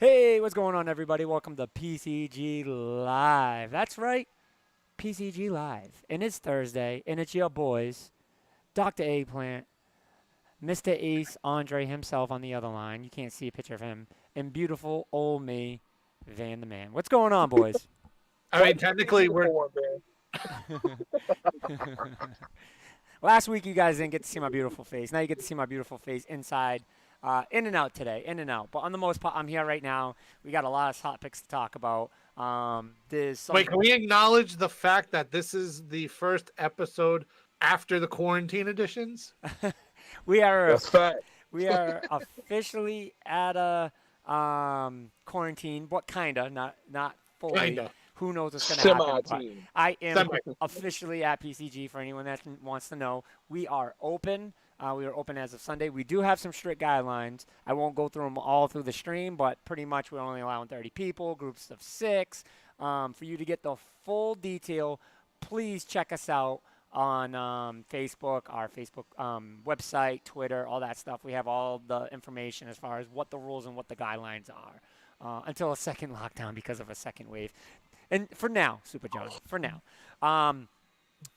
Hey, what's going on, everybody? Welcome to PCG Live. That's right, PCG Live. And it's Thursday, and it's your boys, Dr. Eggplant, Mr. Ace, Andre himself on the other line. You can't see a picture of him. And beautiful old me, Van the Man. What's going on, boys? I mean, technically, we're Last week, you guys didn't get to see my beautiful face. Now you get to see my beautiful face inside. In and out today, in and out. But on the most part, I'm here right now. We got a lot of hot picks to talk about. There's some. Wait, can we acknowledge the fact that this is the first episode after the quarantine editions? we are That's fact. we are officially at a quarantine, but kinda, not fully. Kinda. Who knows what's gonna happen? But Semi-team. I am Semi. officially at PCG. For anyone that wants to know, we are open. We are open as of Sunday. We do have some strict guidelines. I won't go through them all through the stream, but pretty much we're only allowing 30 people, groups of 6. For you to get the full detail, please check us out on Facebook, our Facebook website, Twitter, all that stuff. We have all the information as far as what the rules and what the guidelines are until a second lockdown because of a second wave. And for now, Super John, for now.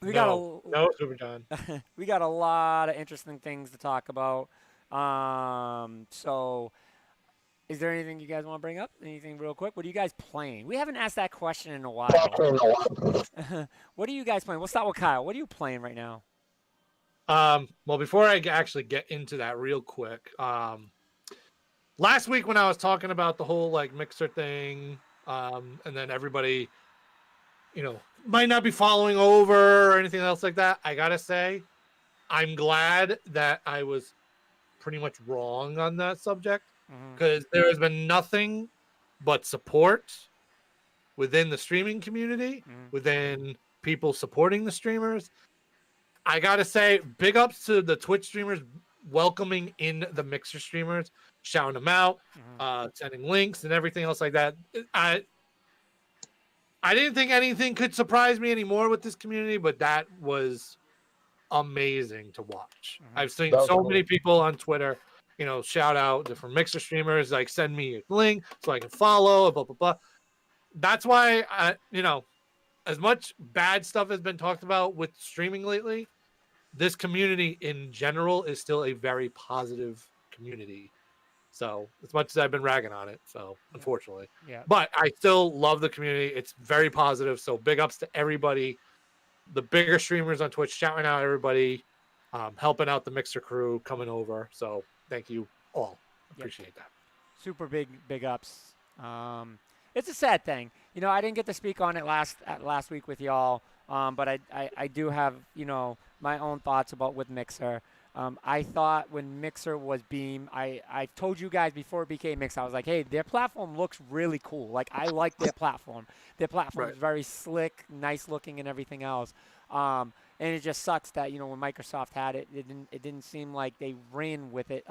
No, Super John. We got a lot of interesting things to talk about. So, is there anything you guys want to bring up? Anything real quick? What are you guys playing? We haven't asked that question in a while. What are you guys playing? We'll start with Kyle. What are you playing right now? Well, before I actually get into that real quick, last week when I was talking about the whole like mixer thing, and then everybody, might not be following over or anything else like that, I gotta say, I'm glad that I was pretty much wrong on that subject because there has been nothing but support within the streaming community, within people supporting the streamers. I gotta say, big ups to the Twitch streamers welcoming in the Mixer streamers, shouting them out, sending links and everything else like that. I didn't think anything could surprise me anymore with this community, but that was amazing to watch. I've seen so many people on Twitter, shout out different Mixer streamers, like send me a link so I can follow, blah, blah, blah. That's why, as much bad stuff has been talked about with streaming lately, this community in general is still a very positive community. So as much as I've been ragging on it, unfortunately, but I still love the community. It's very positive. So big ups to everybody, the bigger streamers on Twitch, shouting out everybody, helping out the Mixer crew coming over. So thank you all. Appreciate that. Super big ups. It's a sad thing. I didn't get to speak on it last week with y'all, but I do have, my own thoughts about with Mixer. I thought when Mixer was Beam, I told you guys before it became Mixer, I was like, hey, their platform looks really cool. Like, I like their platform. Their platform is very slick, nice looking, and everything else. And it just sucks that, when Microsoft had it, it didn't seem like they ran with it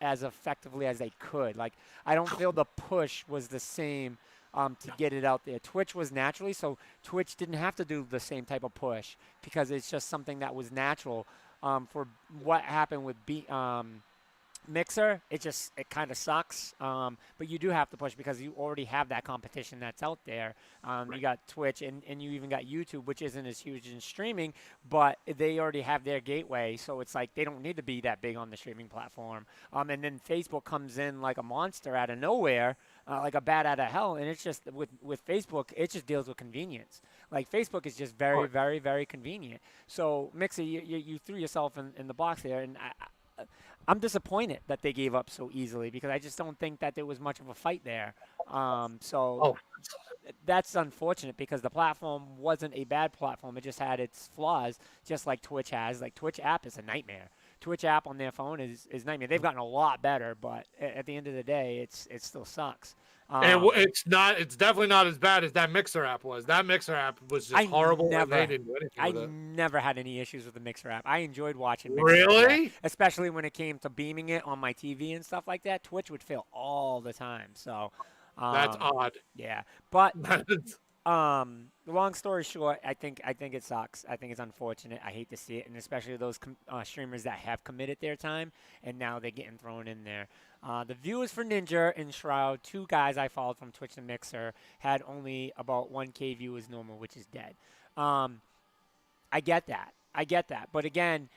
as effectively as they could. Like, I don't feel the push was the same to get it out there. Twitch was naturally, so Twitch didn't have to do the same type of push because it's just something that was natural. For what happened with Mixer, it kind of sucks. But you do have to push because you already have that competition that's out there. You got Twitch and you even got YouTube, which isn't as huge in streaming, but they already have their gateway. So it's like they don't need to be that big on the streaming platform. And then Facebook comes in like a monster out of nowhere, like a bat out of hell. And it's just with Facebook, it just deals with convenience. Like Facebook is just very, very, very convenient. So Mixer, you threw yourself in the box there, and I'm disappointed that they gave up so easily because I just don't think that there was much of a fight there. That's unfortunate because the platform wasn't a bad platform. It just had its flaws, just like Twitch has. Like Twitch app is a nightmare. Twitch app on their phone is nightmare. They've gotten a lot better, but at the end of the day, it still sucks. And it's definitely not as bad as that Mixer app was. That Mixer app was just horrible. They didn't do anything with it. Never had any issues with the Mixer app. I enjoyed watching Mixer. Really? Especially when it came to beaming it on my TV and stuff like that. Twitch would fail all the time. So that's odd. Yeah, but Long story short, I think it sucks. I think it's unfortunate. I hate to see it, and especially those streamers that have committed their time and now they're getting thrown in there. The viewers for Ninja and Shroud, two guys I followed from Twitch and Mixer, had only about 1K viewers normal, which is dead. Um, I get that. I get that. But again,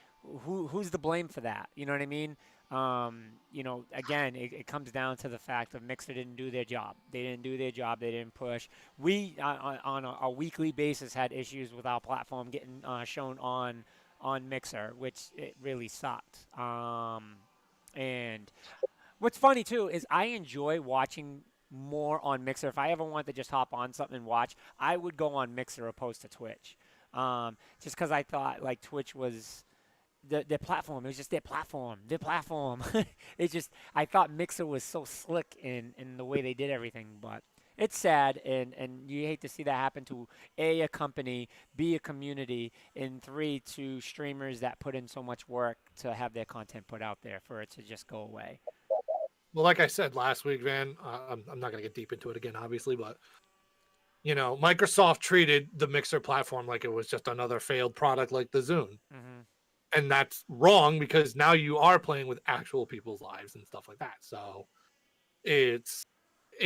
who's to blame for that? You know what I mean? Again, it comes down to the fact of Mixer didn't do their job. They didn't do their job. They didn't push. We on a weekly basis had issues with our platform getting shown on Mixer, which it really sucked. And what's funny too is I enjoy watching more on Mixer. If I ever want to just hop on something and watch, I would go on Mixer opposed to Twitch. Just because I thought like Twitch was their platform. It was just their platform. Their platform. It's just I thought Mixer was so slick in the way they did everything, but it's sad and you hate to see that happen to a company, b a community, and three to streamers that put in so much work to have their content put out there for it to just go away. Well, like I said last week, Van, I'm not going to get deep into it again, obviously, but Microsoft treated the Mixer platform like it was just another failed product like the Zune. Hmm. And that's wrong because now you are playing with actual people's lives and stuff like that. So it's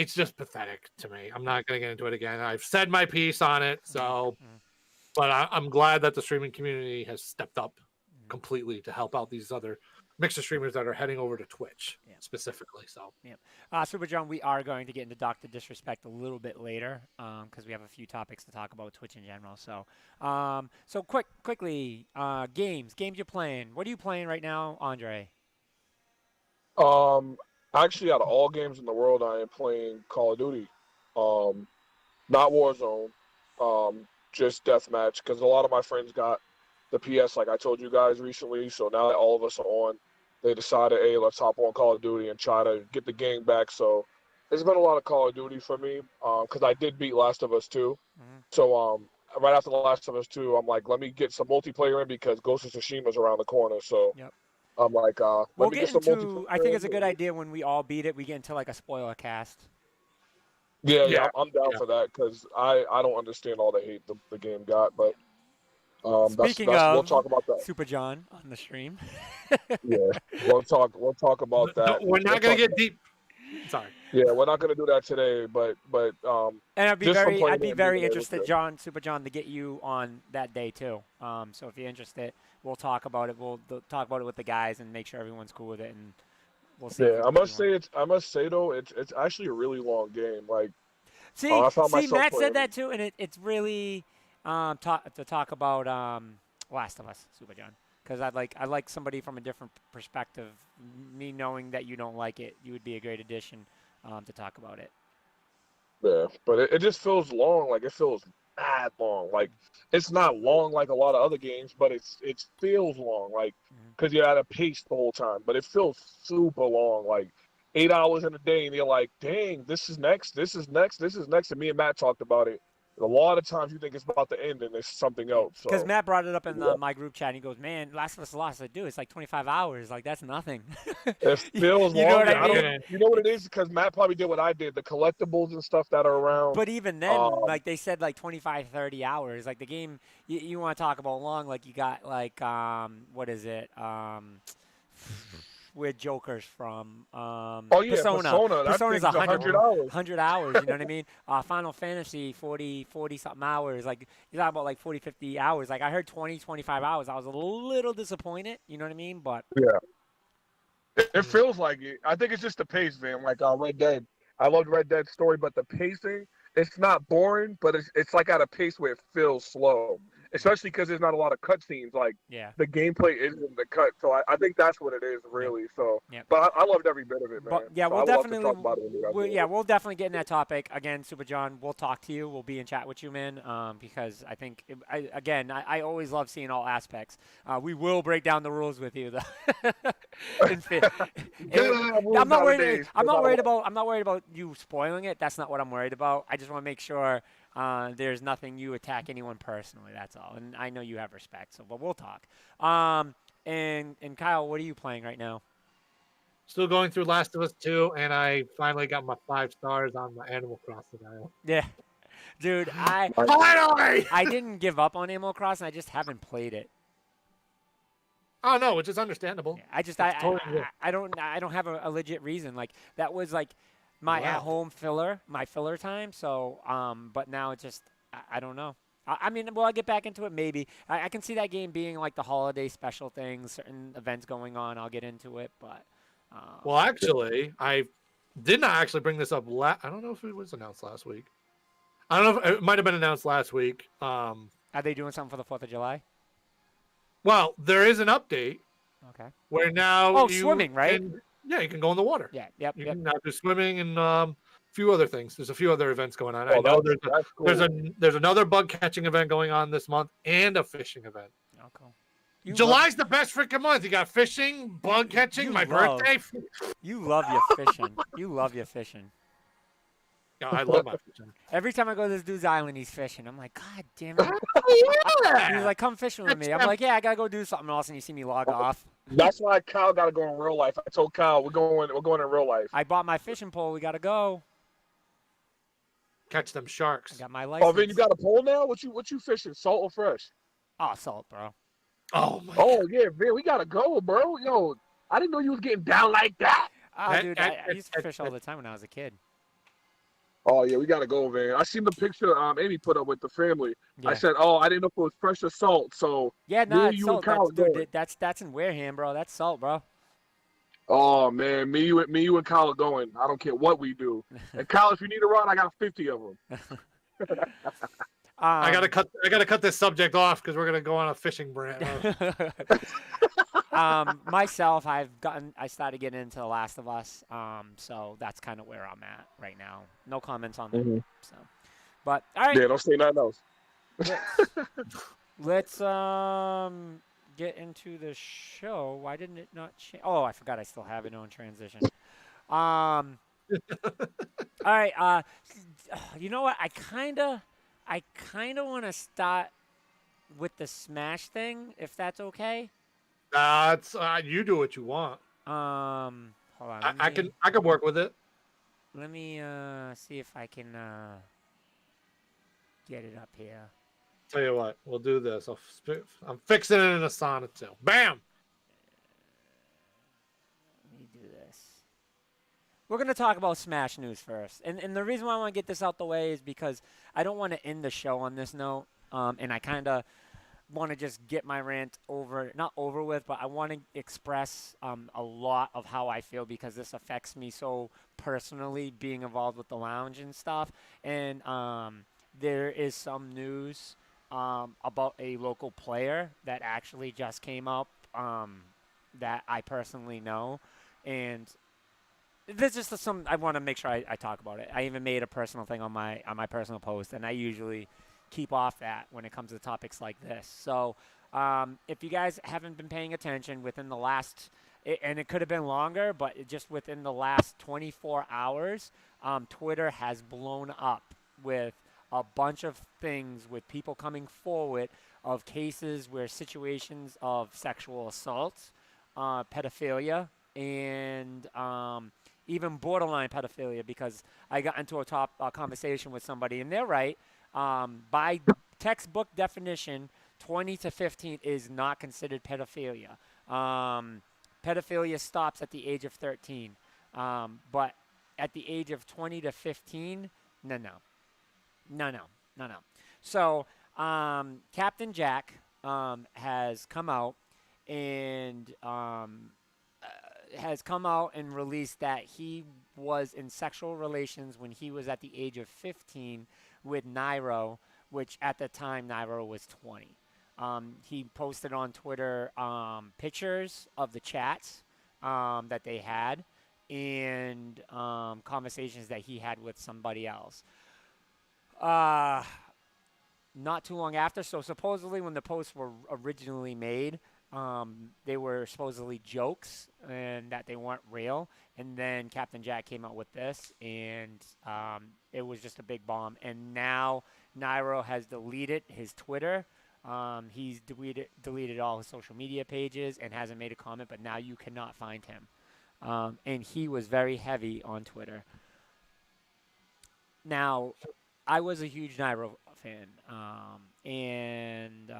just pathetic to me. I'm not going to get into it again. I've said my piece on it. So, but I'm glad that the streaming community has stepped up completely to help out these other Mixer streamers that are heading over to Twitch specifically. So, Super John, we are going to get into Dr. Disrespect a little bit later because we have a few topics to talk about Twitch in general. So quickly, games you're playing. What are you playing right now, Andre? Actually, out of all games in the world, I am playing Call of Duty. Not Warzone, just Deathmatch, because a lot of my friends got the PS, like I told you guys recently. So now that all of us are on, they decided, hey, let's hop on Call of Duty and try to get the game back. So it's been a lot of Call of Duty for me, because I did beat Last of Us 2. Mm-hmm. So right after The Last of Us 2, I'm like, let me get some multiplayer in because Ghost of Tsushima's around the corner. So I'm like, we'll let me get get some into. multiplayer. I think it's a good idea when we all beat it. We get into like a spoiler cast. Yeah, I'm down for that because I don't understand all the hate the game got, but Speaking that's of we'll talk about that. Super John on the stream. Yeah, we'll talk about that. We're not going to get deep. Sorry. Yeah, we're not going to do that today, but and I'd be just very interested, Super John, to get you on that day too. So if you're interested, we'll talk about it. We'll talk about it with the guys and make sure everyone's cool with it, and we'll see. Yeah, I must say though, it's actually a really long game. Like, see, Matt said that too, and it's really to talk about Last of Us, Super John, because I like somebody from a different perspective. Me knowing that you don't like it, you would be a great addition to talk about it. Yeah, but it just feels long. Like it feels mad long. Like it's not long like a lot of other games, but it feels long. Like because you're at a pace the whole time, but it feels super long. Like 8 hours in a day, and you're like, dang, this is next. And me and Matt talked about it. A lot of times you think it's about to end and it's something else. Because Matt brought it up in my group chat and he goes, man, Last of Us Lost. I do. It's like 25 hours. Like, that's nothing. It feels long. You know what I mean? You know what it is? Because Matt probably did what I did. The collectibles and stuff that are around. But even then, like they said, like 25, 30 hours. Like the game, you want to talk about long. Like you got like, what is it? Where Joker's from. Persona. Persona's 100 hours. 100 hours, you know what I mean? Final Fantasy, 40 something hours. Like, you're talking about like 40, 50 hours. Like, I heard 20, 25 hours. I was a little disappointed, you know what I mean? But yeah. It feels like it. I think it's just the pace, man. Like Red Dead. I loved Red Dead's story, but the pacing, it's not boring, but it's like at a pace where it feels slow. Especially because there's not a lot of cutscenes. Like the gameplay isn't the cut, so I think that's what it is really. So, but I loved every bit of it, man. But, yeah, so we'll definitely talk about it we'll definitely get in that topic again, Super John. We'll talk to you. We'll be in chat with you, man. Because I think I always love seeing all aspects. We will break down the rules with you, though. I'm not worried about you spoiling it. That's not what I'm worried about. I just want to make sure. There's nothing you attack anyone personally. That's all, and I know you have respect. So, but we'll talk. And Kyle, what are you playing right now? Still going through Last of Us 2, and I finally got my 5 stars on the Animal Crossing island. Yeah, Dude, I Finally! I didn't give up on Animal Crossing. I just haven't played it. Oh no, which is understandable. Yeah, I just It's totally good. I don't have a legit reason. Like that was like my Wow. at-home filler, my filler time. So but now it's just I don't know. I mean, will I get back into it? Maybe. I can see that game being like the holiday special things, certain events going on. I'll get into it, but Well, actually, I did not actually bring this up. I don't know if it was announced last week. I don't know if it might have been announced last week. are they doing something for the 4th of July? Well, there is an update Okay. where now Oh, you swimming, right? you can go in the water. Yeah. Yep. You Yep. can now do swimming and a few other things. There's a few other events going on. I Oh, know that's cool. there's another bug catching event going on this month and a fishing event. Oh, cool. You July's the best freaking month. You got fishing, bug catching, you my love- birthday. You love your fishing. You love your fishing. Yeah, I love my fishing. Every time I go to this dude's island, he's fishing. I'm like, God damn it. Yeah. He's like, come fishing with me. I'm like, yeah, I gotta go do something. All of a sudden, you see me log off. That's why Kyle got to go in real life. I told Kyle we're going in real life. I bought my fishing pole. We gotta go. Catch them I sharks. got my license. Oh, Vin, you got a pole now? What you fishing? Salt or fresh? Oh, salt, bro. Oh my. Oh yeah, Vin, we gotta go, bro. Yo, I didn't know you was getting down like that. Oh, dude, I used to fish all the time when I was a kid. Oh yeah, we gotta go, Vin. I seen the picture Amy put up with the family. Yeah. I said, oh, I didn't know if it was fresh or salt. So Yeah, me, nah, you, it's and salt. Kyle Dude, going. that's in Wareham, bro. That's salt, bro. Oh man, me, you, and Kyle are going. I don't care what we do. And Kyle, if you need a rod, I got 50 of them. I gotta cut this subject off because we're gonna go on a fishing brand. Myself, I started getting into The Last of Us. So that's kind of where I'm at right now. No comments on that. Mm-hmm. So, but all right. Yeah, don't say nothing else. Let's get into the show. Why didn't it not change? Oh, I forgot I still have it on transition. All right. You know what? I kind of want to start with the Smash thing, if that's okay. That's you do what you want. Hold on. I can work with it. Let me see if I can get it up here. Tell you what, we'll do this. I'm fixing it in Asana too. Bam. Let me do this. We're going to talk about Smash news first. And the reason why I want to get this out the way is because I don't want to end the show on this note. And I kind of want to just get my rant not over with, but I want to express a lot of how I feel because this affects me so personally, being involved with the lounge and stuff. And there is some news about a local player that actually just came up that I personally know. And this is just I want to make sure I talk about it. I even made a personal thing on my personal post, and I usually keep off that when it comes to topics like this. So if you guys haven't been paying attention within the last, and it could have been longer, but just within the last 24 hours, Twitter has blown up with a bunch of things with people coming forward of cases where situations of sexual assault, pedophilia, and even borderline pedophilia, because I got into a conversation with somebody, and they're right. By textbook definition, 20 to 15 is not considered pedophilia. Pedophilia stops at the age of 13. But at the age of 20 to 15, no. So Captain Jack has come out and released that he was in sexual relations when he was at the age of 15 with Nairo, which at the time Nairo was 20. He posted on Twitter pictures of the chats that they had and conversations that he had with somebody else. Not too long after, so supposedly when the posts were originally made, they were supposedly jokes and that they weren't real. And then Captain Jack came out with this, and it was just a big bomb. And now Nairo has deleted his Twitter. He's deleted all his social media pages and hasn't made a comment, but now you cannot find him. And he was very heavy on Twitter. Now, I was a huge Nairo fan, and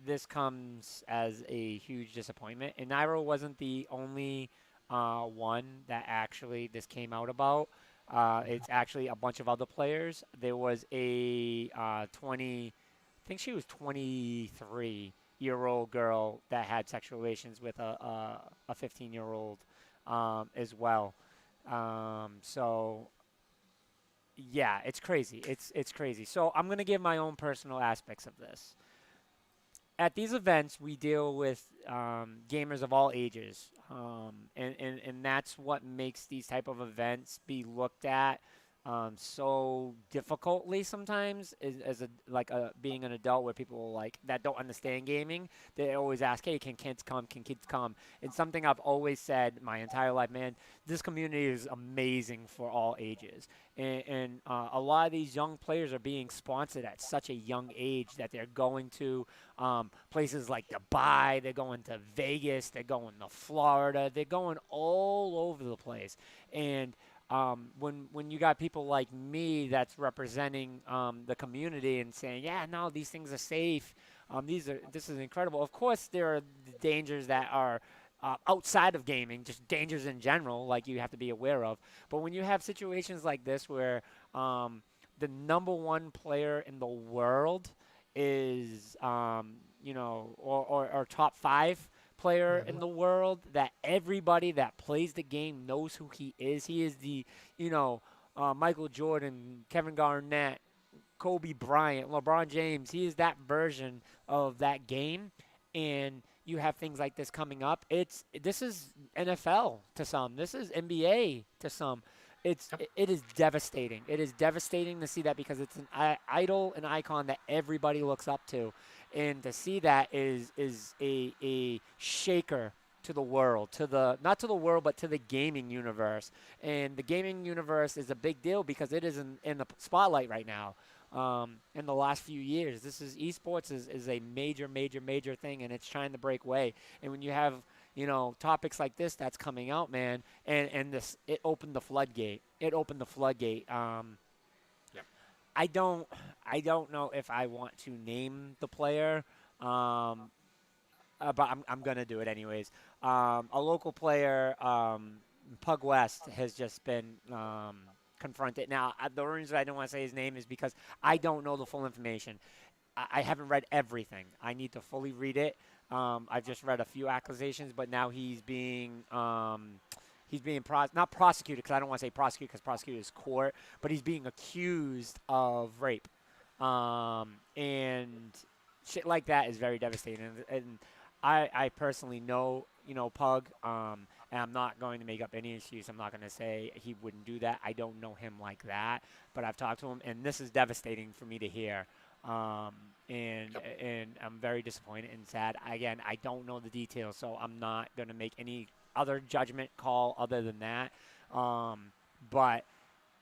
this comes as a huge disappointment. And Nairo wasn't the only one that actually this came out about. It's actually a bunch of other players. There was a 20, I think she was 23-year-old girl that had sexual relations with a 15-year-old as well. So yeah, it's crazy. It's crazy. So I'm gonna give my own personal aspects of this. At these events, we deal with gamers of all ages, and that's what makes these type of events be looked at so difficultly sometimes. Is as a like a being an adult where people like that don't understand gaming, they always ask, "Hey, can kids come? Can kids come?" It's something I've always said my entire life, man. This community is amazing for all ages, and a lot of these young players are being sponsored at such a young age that they're going to places like Dubai, they're going to Vegas, they're going to Florida, they're going all over the place. And when you got people like me that's representing the community and saying, yeah, no, these things are safe. This is incredible. Of course, there are the dangers that are outside of gaming, just dangers in general, like you have to be aware of. But when you have situations like this where the number one player in the world is, or top five player in the world that everybody that plays the game knows who he is. He is the, Michael Jordan, Kevin Garnett, Kobe Bryant, LeBron James. He is that version of that game, and you have things like this coming up. This is NFL to some. This is NBA to some. It is devastating. It is devastating to see that because it's an idol, an icon that everybody looks up to, and to see that is a shaker to the world, to the not to the world, but to the gaming universe. And the gaming universe is a big deal because it is in the spotlight right now. In the last few years, this is esports is a major, major, major thing, and it's trying to break way. And when you have topics like this that's coming out, man, and this it opened the floodgate. It opened the floodgate. Yep. I don't know if I want to name the player, but I'm gonna do it anyways. A local player, Pug West, has just been confronted. Now, the reason I don't want to say his name is because I don't know the full information. I haven't read everything. I need to fully read it. I've just read a few accusations, but now he's being not prosecuted because I don't want to say prosecuted because prosecuted is court, but he's being accused of rape, and shit like that is very devastating. And I personally know Pug, and I'm not going to make up any excuse. I'm not going to say he wouldn't do that. I don't know him like that, but I've talked to him, and this is devastating for me to hear. And I'm very disappointed and sad. Again, I don't know the details, so I'm not going to make any other judgment call other than that. But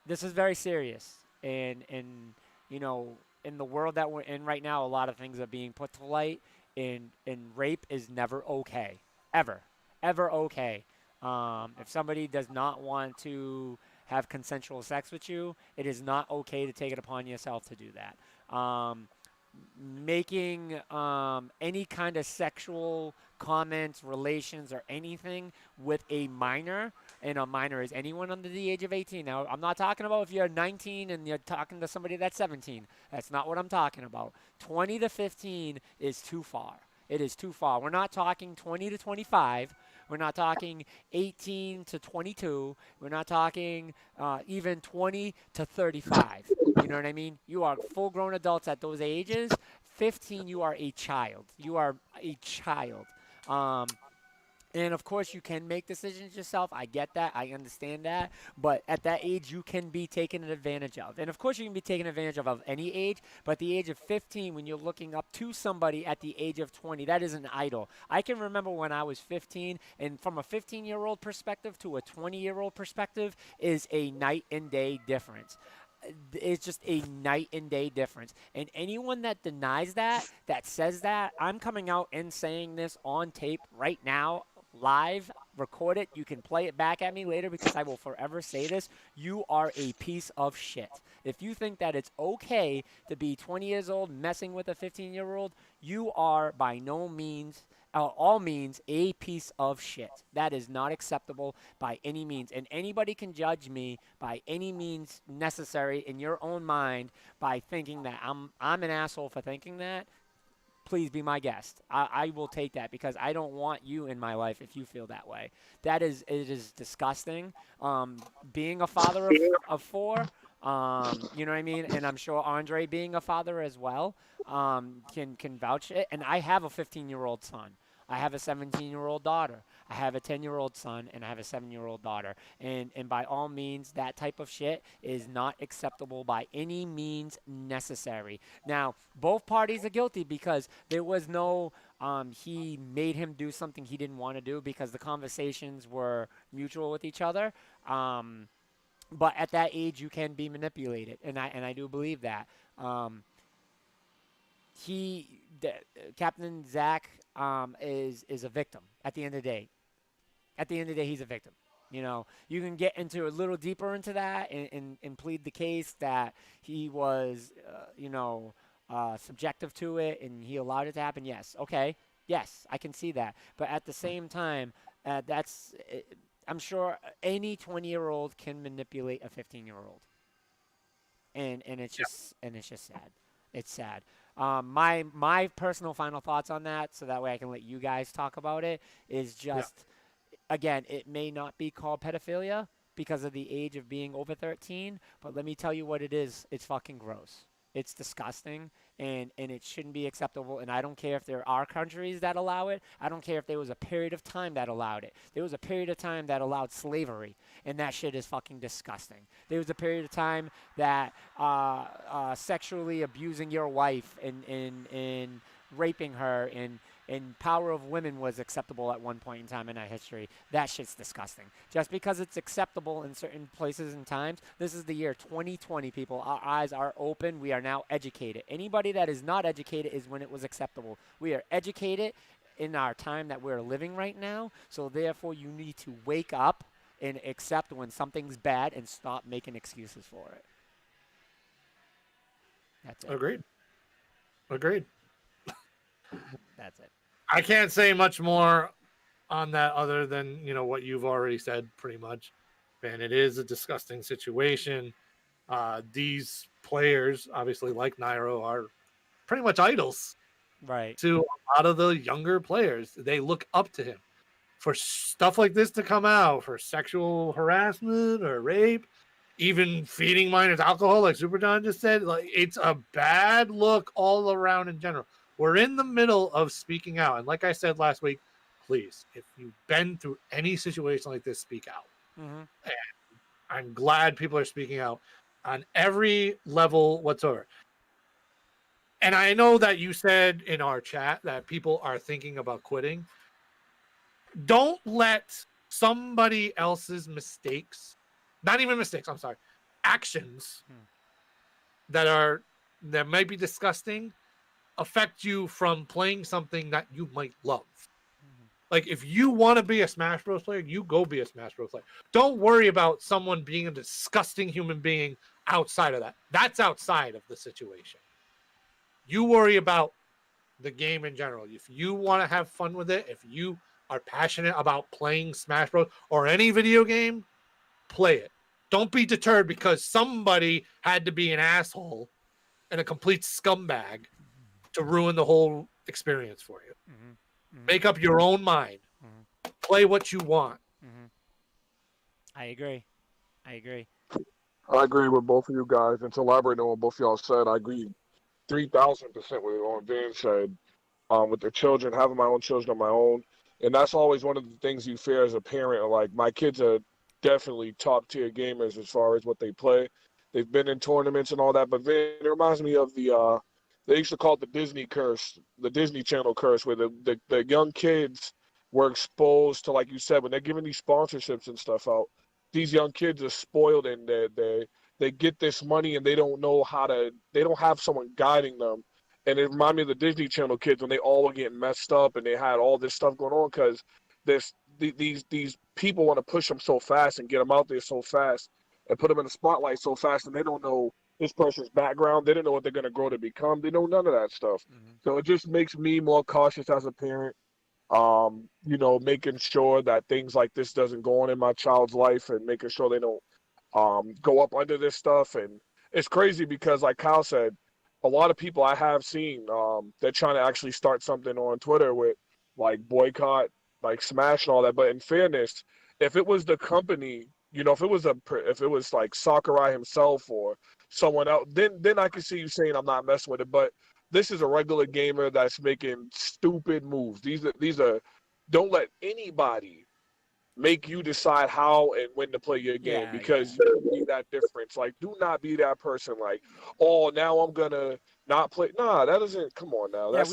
this is very serious, and in the world that we're in right now, a lot of things are being put to light, and rape is never okay, ever okay. If somebody does not want to have consensual sex with you, it is not okay to take it upon yourself to do that. Making any kind of sexual comments, relations, or anything with a minor, and a minor is anyone under the age of 18. Now, I'm not talking about if you're 19 and you're talking to somebody that's 17. That's not what I'm talking about. 20 to 15 is too far. It is too far. We're not talking 20 to 25. We're not talking 18 to 22. We're not talking even 20 to 35. You know what I mean? You are full-grown adults at those ages. 15, you are a child. You are a child. And of course, you can make decisions yourself. I get that. I understand that. But at that age, you can be taken advantage of. And of course, you can be taken advantage of any age. But at the age of 15, when you're looking up to somebody at the age of 20, that is an idol. I can remember when I was 15, and from a 15-year-old perspective to a 20-year-old perspective is a night and day difference. It's just a night and day difference. And anyone that denies that, that says that, I'm coming out and saying this on tape right now, live, record it. You can play it back at me later because I will forever say this. You are a piece of shit. If you think that it's okay to be 20 years old messing with a 15-year-old, you are by no means, all means, a piece of shit. That is not acceptable by any means. And anybody can judge me by any means necessary in your own mind by thinking that I'm an asshole for thinking that. Please be my guest. I will take that because I don't want you in my life if you feel that way. It is disgusting. Being a father of four, you know what I mean? And I'm sure Andre being a father as well, can vouch it. And I have a 15-year-old son. I have a 17-year-old daughter. I have a 10-year-old son and I have a 7-year-old daughter. And by all means, that type of shit is not acceptable by any means necessary. Now, both parties are guilty because there was no he made him do something he didn't want to do because the conversations were mutual with each other. But at that age, you can be manipulated, and I do believe that. He, Captain Zach, is a victim at the end of the day. At the end of the day, he's a victim. You know, you can get into a little deeper into that and plead the case that he was, subjective to it and he allowed it to happen. Yes, okay, yes, I can see that. But at the same time, I'm sure any 20-year-old can manipulate a 15-year-old, and it's just sad. It's sad. My personal final thoughts on that, so that way I can let you guys talk about it, is just again, it may not be called pedophilia because of the age of being over 13, but let me tell you what it is. It's fucking gross. It's disgusting, and it shouldn't be acceptable. And I don't care if there are countries that allow it. I don't care if there was a period of time that allowed it. There was a period of time that allowed slavery, and that shit is fucking disgusting. There was a period of time that sexually abusing your wife and raping her and power of women was acceptable at one point in time in our history. That shit's disgusting. Just because it's acceptable in certain places and times, this is the year 2020, people. Our eyes are open. We are now educated. Anybody that is not educated is when it was acceptable. We are educated in our time that we're living right now, so therefore you need to wake up and accept when something's bad and stop making excuses for it. That's it. Agreed. That's it. I can't say much more on that other than, what you've already said pretty much. And it is a disgusting situation. These players, obviously like Nairo, are pretty much idols Right. to a lot of the younger players. They look up to him for stuff like this to come out, for sexual harassment or rape, even feeding minors alcohol, like Super John just said. Like, it's a bad look all around in general. We're in the middle of speaking out. And like I said last week, please, if you've been through any situation like this, speak out. Mm-hmm. And I'm glad people are speaking out on every level whatsoever. And I know that you said in our chat that people are thinking about quitting. Don't let somebody else's mistakes, not even mistakes, I'm sorry, actions that might be disgusting, affect you from playing something that you might love. Like, if you want to be a Smash Bros. Player, you go be a Smash Bros. Player. Don't worry about someone being a disgusting human being outside of that. That's outside of the situation. You worry about the game in general. If you want to have fun with it, if you are passionate about playing Smash Bros. Or any video game, play it. Don't be deterred because somebody had to be an asshole and a complete scumbag to ruin the whole experience for you. Mm-hmm. Make up your own mind. Mm-hmm. Play what you want. Mm-hmm. I agree. I agree with both of you guys. And to elaborate on what both of y'all said, I agree 3,000% with what Van said. With their children, having my own children of my own. And that's always one of the things you fear as a parent. Like, my kids are definitely top tier gamers as far as what they play. They've been in tournaments and all that. But Van, it reminds me of they used to call it the Disney curse, the Disney Channel curse, where the young kids were exposed to, like you said, when they're giving these sponsorships and stuff out, these young kids are spoiled and they get this money and they don't know they don't have someone guiding them. And it reminded me of the Disney Channel kids when they all were getting messed up and they had all this stuff going on because these people want to push them so fast and get them out there so fast and put them in the spotlight so fast, and they don't know this person's background. They don't know what they're gonna grow to become. They know none of that stuff. Mhm. So it just makes me more cautious as a parent. Making sure that things like this doesn't go on in my child's life and making sure they don't go up under this stuff. And it's crazy because, like Kyle said, a lot of people I have seen, they're trying to actually start something on Twitter with like boycott, like Smash and all that. But in fairness, if it was the company, if it was like Sakurai himself or someone else, then I could see you saying I'm not messing with it. But this is a regular gamer that's making stupid moves. These are don't let anybody make you decide how and when to play your game Yeah, yeah. because you be that difference. Like, do not be that person. Like, oh, now I'm gonna not play. Nah, that doesn't. Come on now. Yeah, That's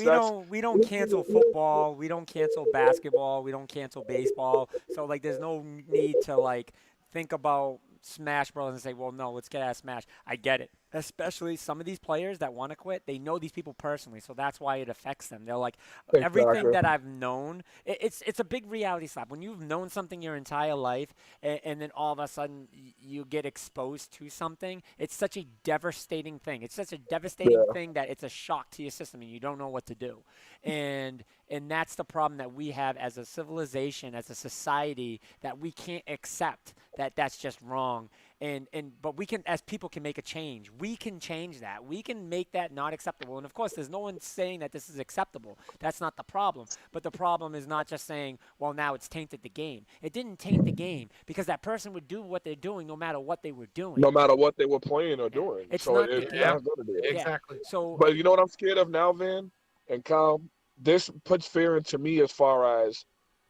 we don't cancel football, we don't cancel basketball, we don't cancel baseball. So like there's no need to like think about Smash Bros and say, "Well, no, let's get out of Smash." I get it. Especially some of these players that want to quit, they know these people personally, so that's why it affects them. They're like everything exactly. that I've known, it's a big reality slap. When you've known something your entire life and then all of a sudden you get exposed to something, it's such a devastating thing. It's such a devastating Yeah, thing that it's a shock to your system and you don't know what to do. And and that's the problem that we have as a civilization, as a society, that we can't accept that that's just wrong. And but we can, as people, can make a change. We can change that. We can make that not acceptable. And of course, there's no one saying that this is acceptable. That's not the problem. But the problem is not just saying, well, now it's tainted the game. It didn't taint the game because that person would do what they're doing no matter what they were doing. no matter what they were playing or Yeah. doing. It's So not the that Yeah, has game. nothing to do with it. Yeah. exactly. So But you know what I'm scared of now, Van and Kyle? This puts fear into me as far as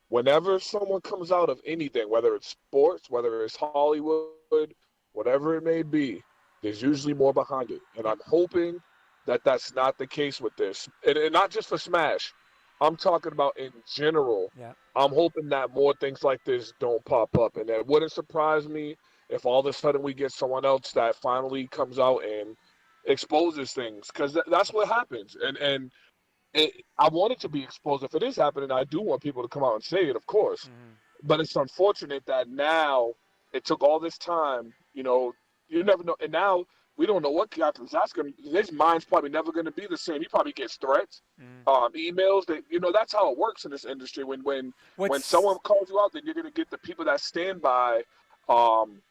whenever someone comes out of anything, whether it's sports, whether it's Hollywood, whatever it may be, there's usually more behind it. And yep, I'm hoping that that's not the case with this. And not just for Smash, I'm talking about in general. yep. I'm hoping that more things like this don't pop up. And it wouldn't surprise me if all of a sudden we get someone else that finally comes out and exposes things because that's what happens. I want it to be exposed. If it is happening, I do want people to come out and say it, of course. Hmm. But it's unfortunate that now it took all this time. You never know. And now we don't know what happens. His mind's probably never going to be the same. He probably gets threats, Hmm. emails. That's how it works in this industry. When What's someone calls you out, then you're going to get the people that stand by, um,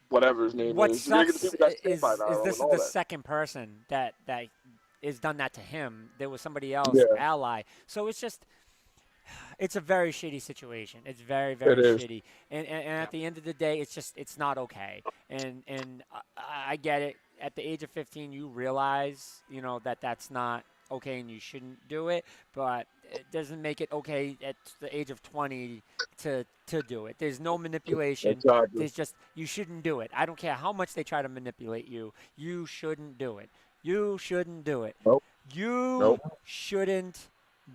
whatever his name what is. You're going to get the sucks people that stand by is now this and is all the that. second person that is done that to him. There was somebody else Yeah, ally. So it's a very shitty situation. It's very, it very is. shitty. And Yeah. at the end of the day, it's not okay. And I get it. At the age of 15, you realize, that that's not okay and you shouldn't do it. But it doesn't make it okay at the age of 20 to do it. There's no manipulation. Exactly. There's just, you shouldn't do it. I don't care how much they try to manipulate you. You shouldn't do it. You shouldn't do it. Nope. You Nope. shouldn't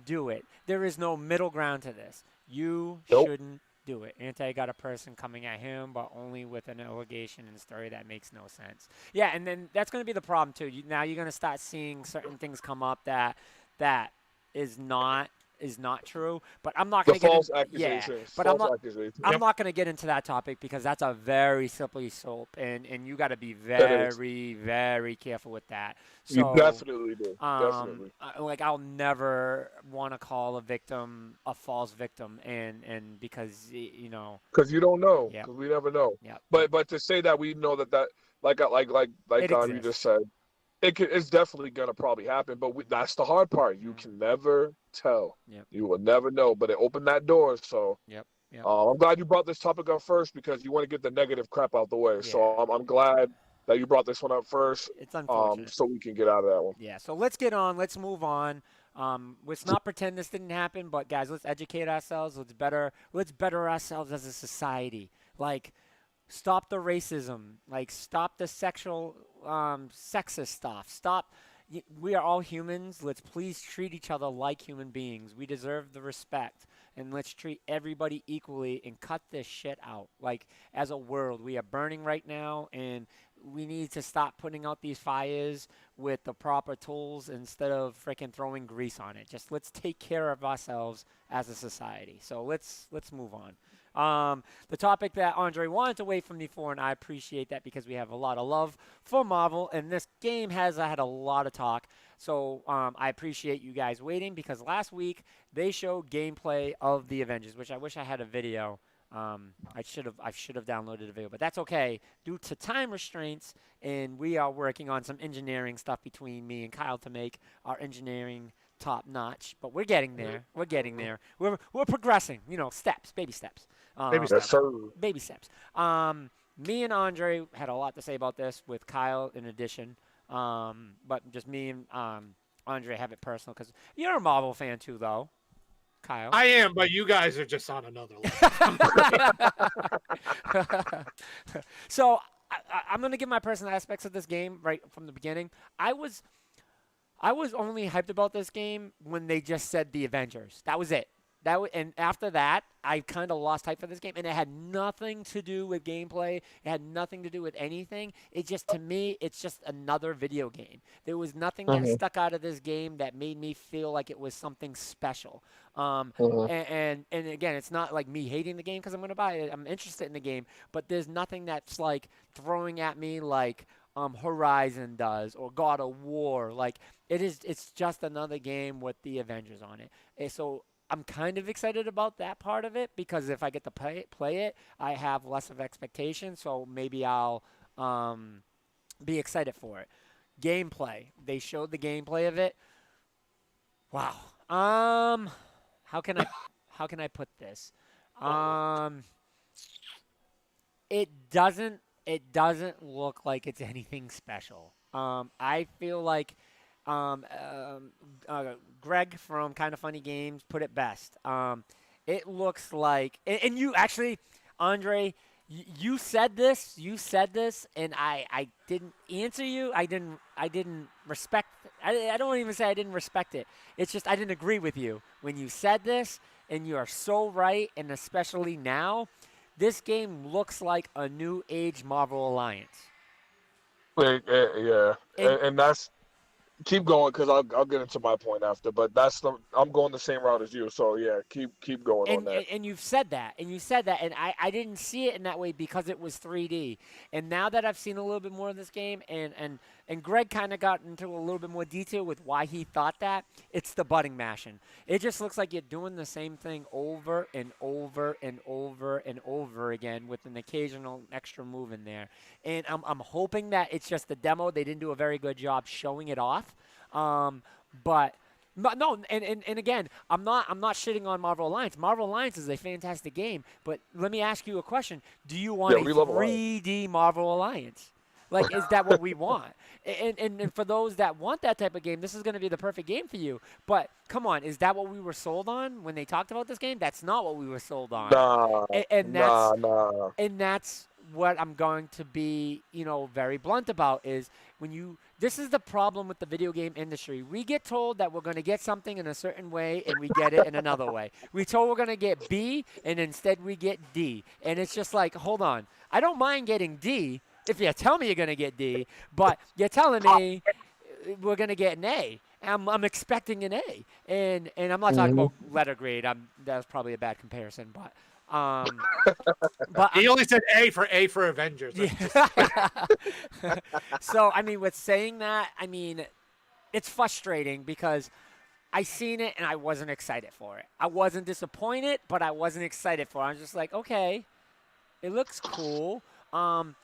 do it. There is no middle ground to this. You Nope. shouldn't do it. Anti got a person coming at him, but only with an allegation and story that makes no sense. Yeah, and then that's going to be the problem too. Now you're going to start seeing certain things come up that is not true. But I'm not The going to get in. false Yeah, accusations. but I'm False not. accusations. I'm Yep. not going to get into that topic because that's a very slippery slope, and you got to be It is. very, very careful with that. You So definitely do. Definitely. like I'll never want to call a victim a false victim, and because Because you don't know. yeah, Because we never know. yeah, But to say that we know that it you just exists. said, it's definitely gonna probably happen. But that's the hard part. You Mm, can never tell. yep, You will never know. But it opened that door. So yep, yep, I'm glad you brought this topic up first because you want to get the negative crap out the way. So yeah. I'm glad that you brought this one up first. It's unfortunate. So we can get out of that one. Yeah. So let's get on. Let's move on. Let's not pretend this didn't happen, but guys, let's educate ourselves. Let's better ourselves as a society. Like, stop the racism. Like, stop the sexist stuff. Stop. We are all humans. Let's please treat each other like human beings. We deserve the respect. And let's treat everybody equally and cut this shit out. Like, as a world, we are burning right now, and we need to stop putting out these fires with the proper tools instead of freaking throwing grease on it. Just let's take care of ourselves as a society. So let's move on. The topic that Andre wanted to wait for me for, and I appreciate that because we have a lot of love for Marvel, and this game has had a lot of talk. So I appreciate you guys waiting because last week they showed gameplay of the Avengers, which I wish I had a video. I should have downloaded a video, but that's okay due to time restraints. And we are working on some engineering stuff between me and Kyle to make our engineering top notch. But we're getting there. We're getting there. We're progressing. Steps, baby steps. Baby steps. Yes, sir. Baby steps. Me and Andre had a lot to say about this with Kyle in addition. But just me and Andre have it personal because you're a Marvel fan too, though. Kyle. I am, but you guys are just on another level. So I'm gonna give my personal aspects of this game right from the beginning. I was only hyped about this game when they just said the Avengers. That was it. And after that, I kind of lost hype for this game, and it had nothing to do with gameplay. It had nothing to do with anything. To me, it's just another video game. There was nothing that stuck out of this game that made me feel like it was something special. And again, it's not like me hating the game because I'm going to buy it. I'm interested in the game, but there's nothing that's like throwing at me like Horizon does or God of War. Like it's just another game with the Avengers on it. And so I'm kind of excited about that part of it because if I get to play it, I have less of expectation. So maybe I'll be excited for it. Gameplay. They showed the gameplay of it. Wow. How can I put this? It doesn't look like it's anything special. I feel like Greg from Kind of Funny Games put it best. It looks like, and you actually, Andre, you said this, and I didn't answer you. I didn't respect. I don't even say I didn't respect it. It's just I didn't agree with you when you said this, and you are so right. And especially now, this game looks like a new age Marvel Alliance. Yeah, and that's. Keep going because I'll get into my point after, but I'm going the same route as you. So yeah, keep going on that. And you've said that, and I didn't see it in that way because it was 3D. And now that I've seen a little bit more of this game, and Greg kind of got into a little bit more detail with why he thought that, it's the button mashing. It just looks like you're doing the same thing over and over and over and over again with an occasional extra move in there. And I'm hoping that it's just the demo. They didn't do a very good job showing it off. But no, and again, I'm not shitting on Marvel Alliance. Marvel Alliance is a fantastic game, but let me ask you a question: do you want a 3D Marvel Alliance? Like, is that what we want? And for those that want that type of game, this is going to be the perfect game for you. But come on, is that what we were sold on when they talked about this game? That's not what we were sold on. Nah. And that's what I'm going to be, very blunt about is this is the problem with the video game industry. We get told that we're going to get something in a certain way and we get it in another way. We told we're going to get B and instead we get D. And it's just like, hold on. I don't mind getting D if you tell me you're going to get D, but you're telling me we're going to get an A. I'm expecting an A. And I'm not talking about letter grade. That was probably a bad comparison, but he only said A for Avengers. Yeah. So, with saying that, it's frustrating because I seen it and I wasn't excited for it. I wasn't disappointed, but I wasn't excited for it. I was just like, okay, it looks cool. And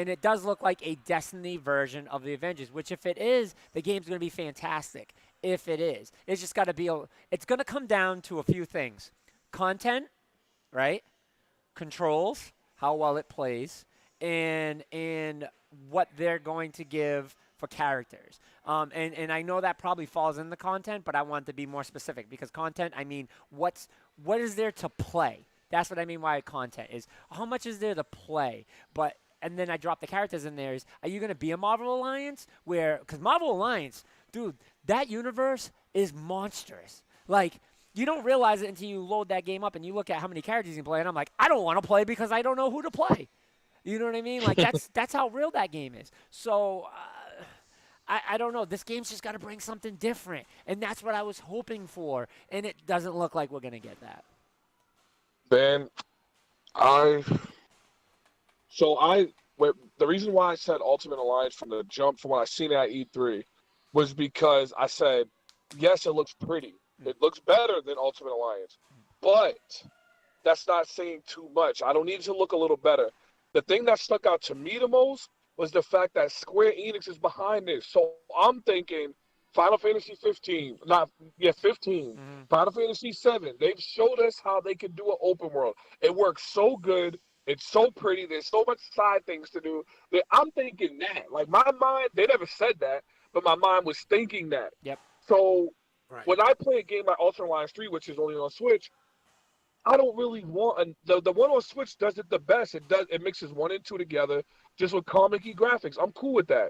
it does look like a Destiny version of the Avengers, which if it is, the game's going to be fantastic. If it is. It's just got to be it's going to come down to a few things. Content, right? Controls, how well it plays, and what they're going to give for characters. And I know that probably falls in the content, but I want to be more specific because content, what is there to play? That's what I mean by content is how much is there to play? And then I drop the characters in there. Are you going to be a Marvel Alliance? Because Marvel Alliance, dude, that universe is monstrous. Like, you don't realize it until you load that game up and you look at how many characters you can play. And I'm like, I don't want to play because I don't know who to play. You know what I mean? Like that's how real that game is. So I don't know. This game's just got to bring something different, and that's what I was hoping for. And it doesn't look like we're gonna get that. Man, I the reason why I said Ultimate Alliance from the jump from when I seen it at E3 was because I said, yes, it looks pretty. It looks better than Ultimate Alliance, but that's not saying too much. I don't need it to look a little better. The thing that stuck out to me the most was the fact that Square Enix is behind this. So I'm thinking Final Fantasy 15, 15, Final Fantasy 7. They've showed us how they can do an open world. It works so good. It's so pretty. There's so much side things to do that I'm thinking that. Like my mind, they never said that, but my mind was thinking that. Yep. So when I play a game like Ultimate Alliance 3, which is only on Switch, I don't really want the one on Switch does it the best. It mixes 1 and 2 together just with comic-y graphics. I'm cool with that.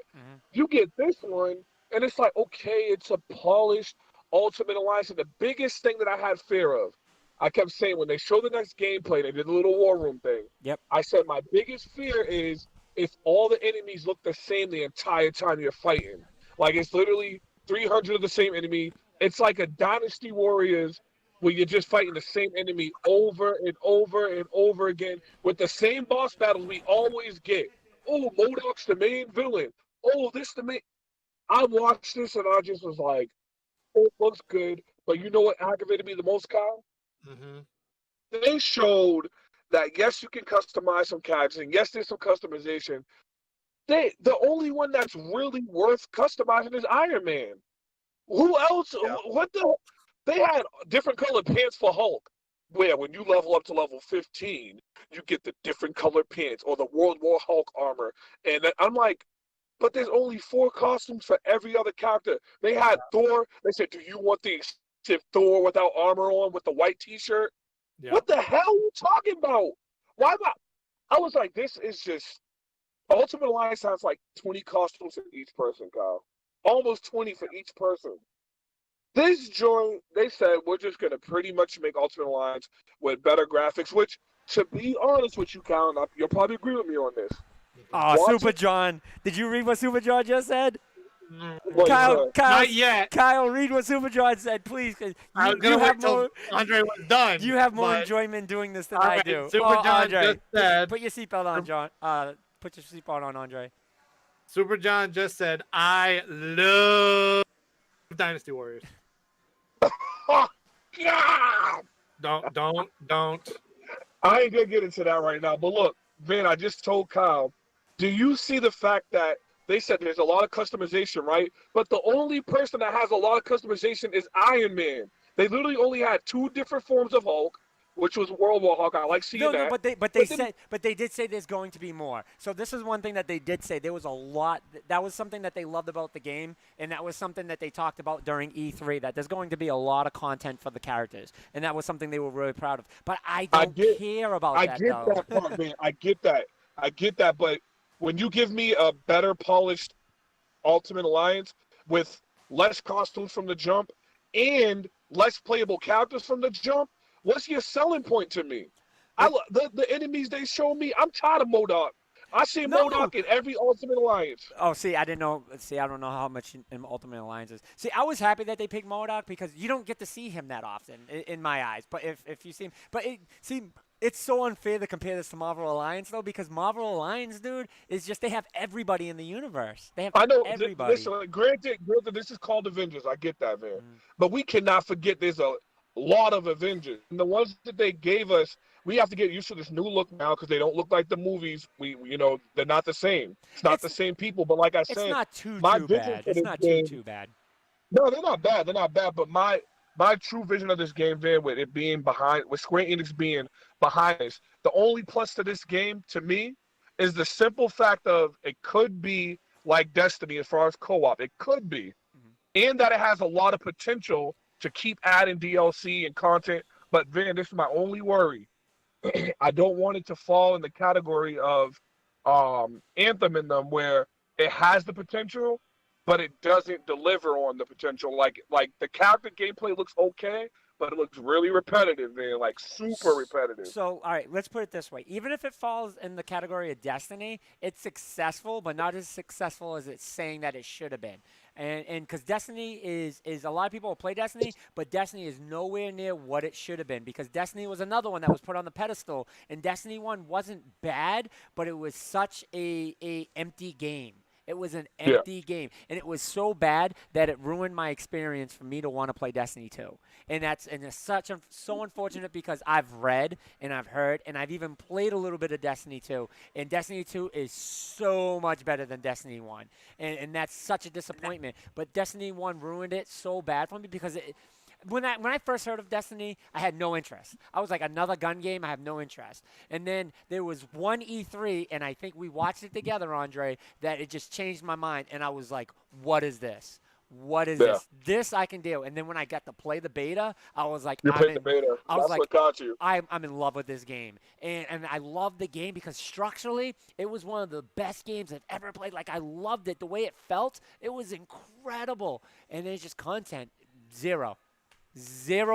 You get this one, and it's like, okay, it's a polished Ultimate Alliance. And the biggest thing that I had fear of, I kept saying when they show the next gameplay, they did a little war room thing. Yep. I said my biggest fear is if all the enemies look the same the entire time you're fighting. Like it's literally 300 of the same enemy. It's like a Dynasty Warriors where you're just fighting the same enemy over and over and over again with the same boss battles we always get. Oh, MODOK's the main villain. Oh, this the main. I watched this and I just was like, oh, it looks good. But you know what aggravated me the most, Kyle? They showed that, yes, you can customize some characters, and yes, there's some customization. The only one that's really worth customizing is Iron Man. Who else? Yeah. What the? They had different colored pants for Hulk, where when you level up to level 15, you get the different colored pants or the World War Hulk armor. And I'm like, but there's only 4 costumes for every other character. They had Thor. They said, do you want the expensive Thor without armor on with the white t-shirt? Yeah. What the hell are you talking about? Why not? I was like, this is just Ultimate Alliance has like 20 costumes for each person, Kyle. Almost 20 for each person. This joint, they said, we're just going to pretty much make Ultimate Alliance with better graphics, which, to be honest with you, Kyle, you'll probably agree with me on this. Oh, Super John. Did you read what Super John just said? Kyle, not yet. Kyle, read what Super John said, please. I was going to wait till Andre was done. You have more enjoyment doing this than I do. Super John Andre, just said. Put your seatbelt on, John. Put your seatbelt on, Andre. Super John just said, I love Dynasty Warriors. Don't. I ain't gonna get into that right now. But look, Vin, I just told Kyle, do you see the fact that they said there's a lot of customization, right? But the only person that has a lot of customization is Iron Man. They literally only had 2 different forms of Hulk, which was World War Hulk. I like seeing that. No, but they did say there's going to be more. So this is one thing that they did say. There was a lot. That was something that they loved about the game, and that was something that they talked about during E3. That there's going to be a lot of content for the characters, and that was something they were really proud of. But I don't care about that. I get that part, man. I get that. But when you give me a better polished Ultimate Alliance with less costumes from the jump and less playable characters from the jump, what's your selling point to me? The enemies they show me, I'm tired of MODOK. I see MODOK in every Ultimate Alliance. Oh, see, I didn't know. See, I don't know how much in Ultimate Alliance is. See, I was happy that they picked MODOK because you don't get to see him that often in my eyes. But if you see him, it's so unfair to compare this to Marvel Alliance, though, because Marvel Alliance, dude, is just they have everybody in the universe. They have everybody. Listen, granted, this is called Avengers. I get that, man. But we cannot forget there's a lot of Avengers. And the ones that they gave us, we have to get used to this new look now because they don't look like the movies. They're not the same. It's not the same people. But like I said, it's not too bad. It's not too bad. No, they're not bad. They're not bad. But my true vision of this game, Van, with it being behind, with Square Enix being behind us, the only plus to this game, to me, is the simple fact of it could be like Destiny as far as co-op. It could be. And that it has a lot of potential to keep adding DLC and content. But, Van, this is my only worry. I don't want it to fall in the category of Anthem in them where it has the potential, but it doesn't deliver on the potential. Like the character gameplay looks okay, but it looks really repetitive, man. Like super repetitive. So, all right, let's put it this way. Even if it falls in the category of Destiny, it's successful, but not as successful as it's saying that it should have been. And because Destiny is a lot of people will play Destiny, but Destiny is nowhere near what it should have been, because Destiny was another one that was put on the pedestal, and Destiny 1 wasn't bad, but it was such a empty game. It was an empty game, and it was so bad that it ruined my experience for me to want to play Destiny 2. And it's so unfortunate, because I've read and I've heard and I've even played a little bit of Destiny 2, and Destiny 2 is so much better than Destiny 1, and that's such a disappointment. But Destiny 1 ruined it so bad for me, because when I first heard of Destiny, I had no interest. I was like, another gun game, I have no interest. And then there was one E3, and I think we watched it together, Andre, that it just changed my mind. And I was like, what is this? What is this? This I can do. And then when I got to play the beta, I was like, you played the beta. That's what got you. I'm in love with this game. And I love the game because structurally, it was one of the best games I've ever played. Like, I loved it. The way it felt, it was incredible. And there's just content, zero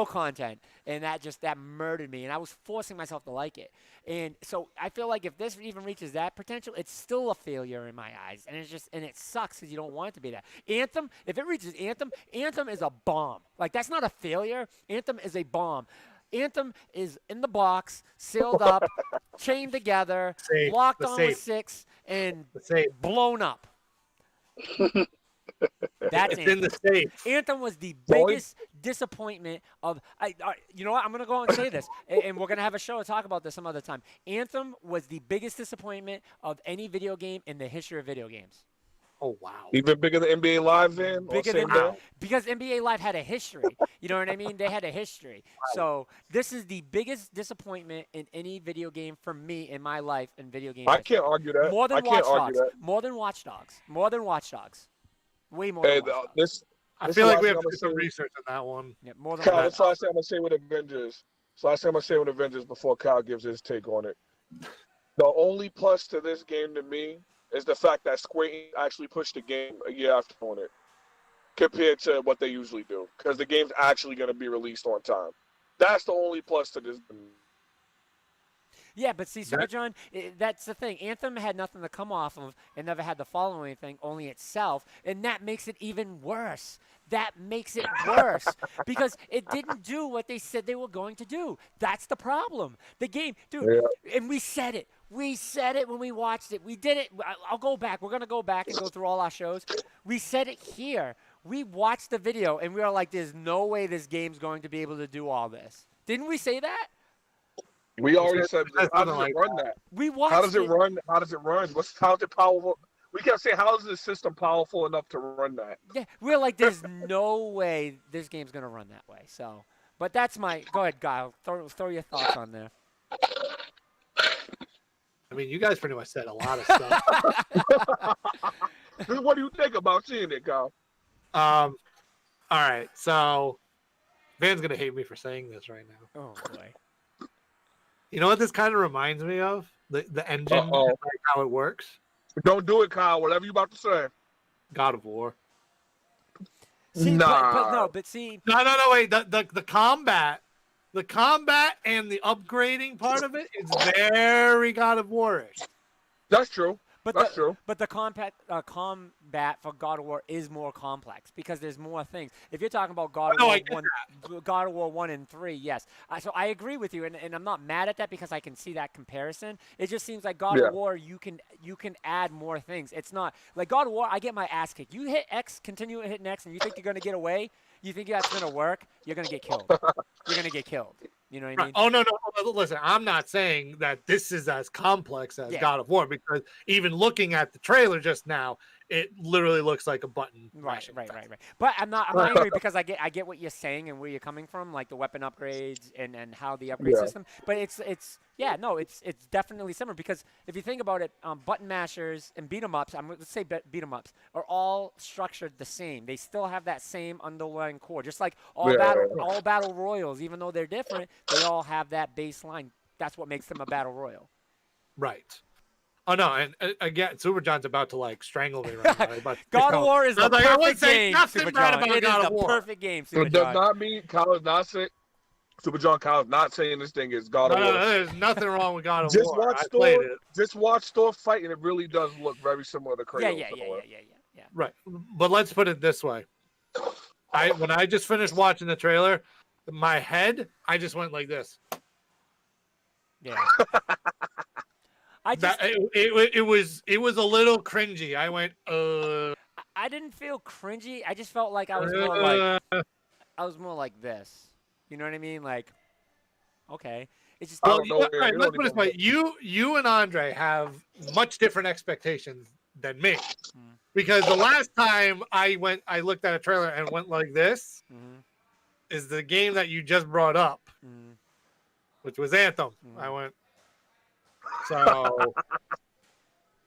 content, and that murdered me, and I was forcing myself to like it. And so I feel like if this even reaches that potential, it's still a failure in my eyes, and it sucks because you don't want it to be that. Anthem, if it reaches Anthem is a bomb. Like, that's not a failure. Anthem is a bomb. Anthem is in the box, sealed up, chained together, locked on with 6, and blown up. That's it's in the safe. Anthem was the biggest disappointment of. You know what? I'm gonna go out and say this, and we're gonna have a show to talk about this some other time. Anthem was the biggest disappointment of any video game in the history of video games. Oh wow! Even bigger than NBA Live, then. Because NBA Live had a history. You know what I mean? They had a history. Wow. So this is the biggest disappointment in any video game for me in my life in video games. I can't argue that. More than Watch Dogs. More than Watch Dogs. More than Watch Dogs. Way more. Hey, I feel like we have to do some research on that one. Yeah, more than Kyle, that's what I'm gonna say with Avengers. So I'm gonna say with Avengers before Kyle gives his take on it. The only plus to this game to me is the fact that Square Enix actually pushed the game a year after on it, compared to what they usually do, because the game's actually gonna be released on time. That's the only plus to this. Yeah, but see, Super John, that's the thing. Anthem had nothing to come off of and never had to follow anything, only itself, and that makes it even worse. That makes it worse because it didn't do what they said they were going to do. That's the problem. The game, dude, and we said it. We said it when we watched it. We did it. I'll go back. We're going to go back and go through all our shows. We said it here. We watched the video, and we were like, there's no way this game's going to be able to do all this. Didn't we say that? We already said, how does it run that? We watched How does it run? How does it run? How's it powerful? We kept saying, how is the system powerful enough to run that? Yeah, we're like, there's no way this game's going to run that way. So, but that's my, go ahead, Kyle. Throw your thoughts on there. I mean, you guys pretty much said a lot of stuff. What do you think about seeing it, Kyle? All right, so Van's going to hate me for saying this right now. Oh, boy. You know what this kind of reminds me of? The engine, and like how it works. Don't do it, Kyle. Whatever you about to say. God of War. See, nah. but see. No. Wait. The combat and the upgrading part of it is very God of War-ish. That's true. That's true. But the combat for God of War is more complex because there's more things. If you're talking about God of War 1 and 3, yes. So I agree with you, and I'm not mad at that because I can see that comparison. It just seems like God of War, you can add more things. It's not like God of War. I get my ass kicked. You hit X, continue hitting X, and you think you're gonna get away. You think that's gonna work? You're gonna get killed. You're gonna get killed. You know what I mean? Oh, no. Listen, I'm not saying that this is as complex as God of War because even looking at the trailer just now, it literally looks like a button. Right. But I'm not angry because I get what you're saying and where you're coming from, like the weapon upgrades and how the upgrade system. But it's definitely similar because if you think about it, button mashers and beat 'em ups, let's say beat 'em ups are all structured the same. They still have that same underlying core, just like all battle royals. Even though they're different, they all have that baseline. That's what makes them a battle royal. Right. Oh no! And again, Super John's about to strangle me right now. But, God of War is the perfect game. Super John. It is the perfect game. Super It does not mean Kyle is not saying. Super John Kyle's not saying this thing is God of No, War. there's nothing wrong with God of Just War. watch I played Thor. it. Just watch Thor fight, and it really does look very similar to Kratos. Yeah. Right, but let's put it this way: when I just finished watching the trailer, my head, I just went like this. Yeah. I just It was a little cringy. I went, I didn't feel cringy. I just felt like I was more like this. You know what I mean? Like, okay, it's just I Well, don't know. all Man, right, it let's don't put it this even way: you and Andre have much different expectations than me, Mm. because the last time I looked at a trailer and went like this Mhm. is the game that you just brought up, Mhm. which was Anthem. Mhm. I went, so.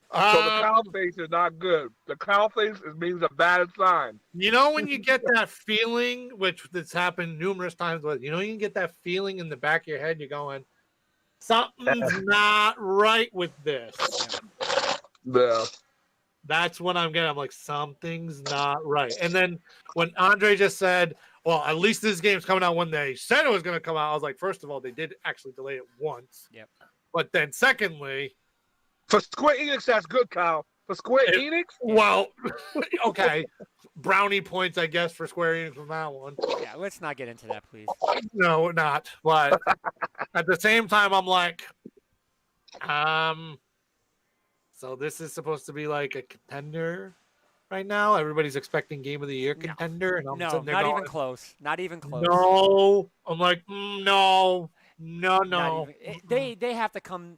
So the cow face is not good. The cow face means a bad sign. You know when you get that feeling, which that's happened numerous times, with you can get that feeling in the back of your head. You're going, something's not right with this. Yeah. That's what I'm getting. I'm like, something's not right. And then when Andre just said, well, at least this game's coming out when they said it was going to come out, I was like, first of all, they did actually delay it once. Yep. But then secondly, For Square Enix, that's good, Kyle. For Square Enix, well, okay. Brownie points, I guess, for Square Enix from that one. Yeah, let's not get into that, please. No, we're not. But at the same time, I'm like, so this is supposed to be like a contender right now. Everybody's expecting Game of the Year contender, and I'm No, sitting there not going, even close. Not even close. no. I'm like, no. Not even, they have to come.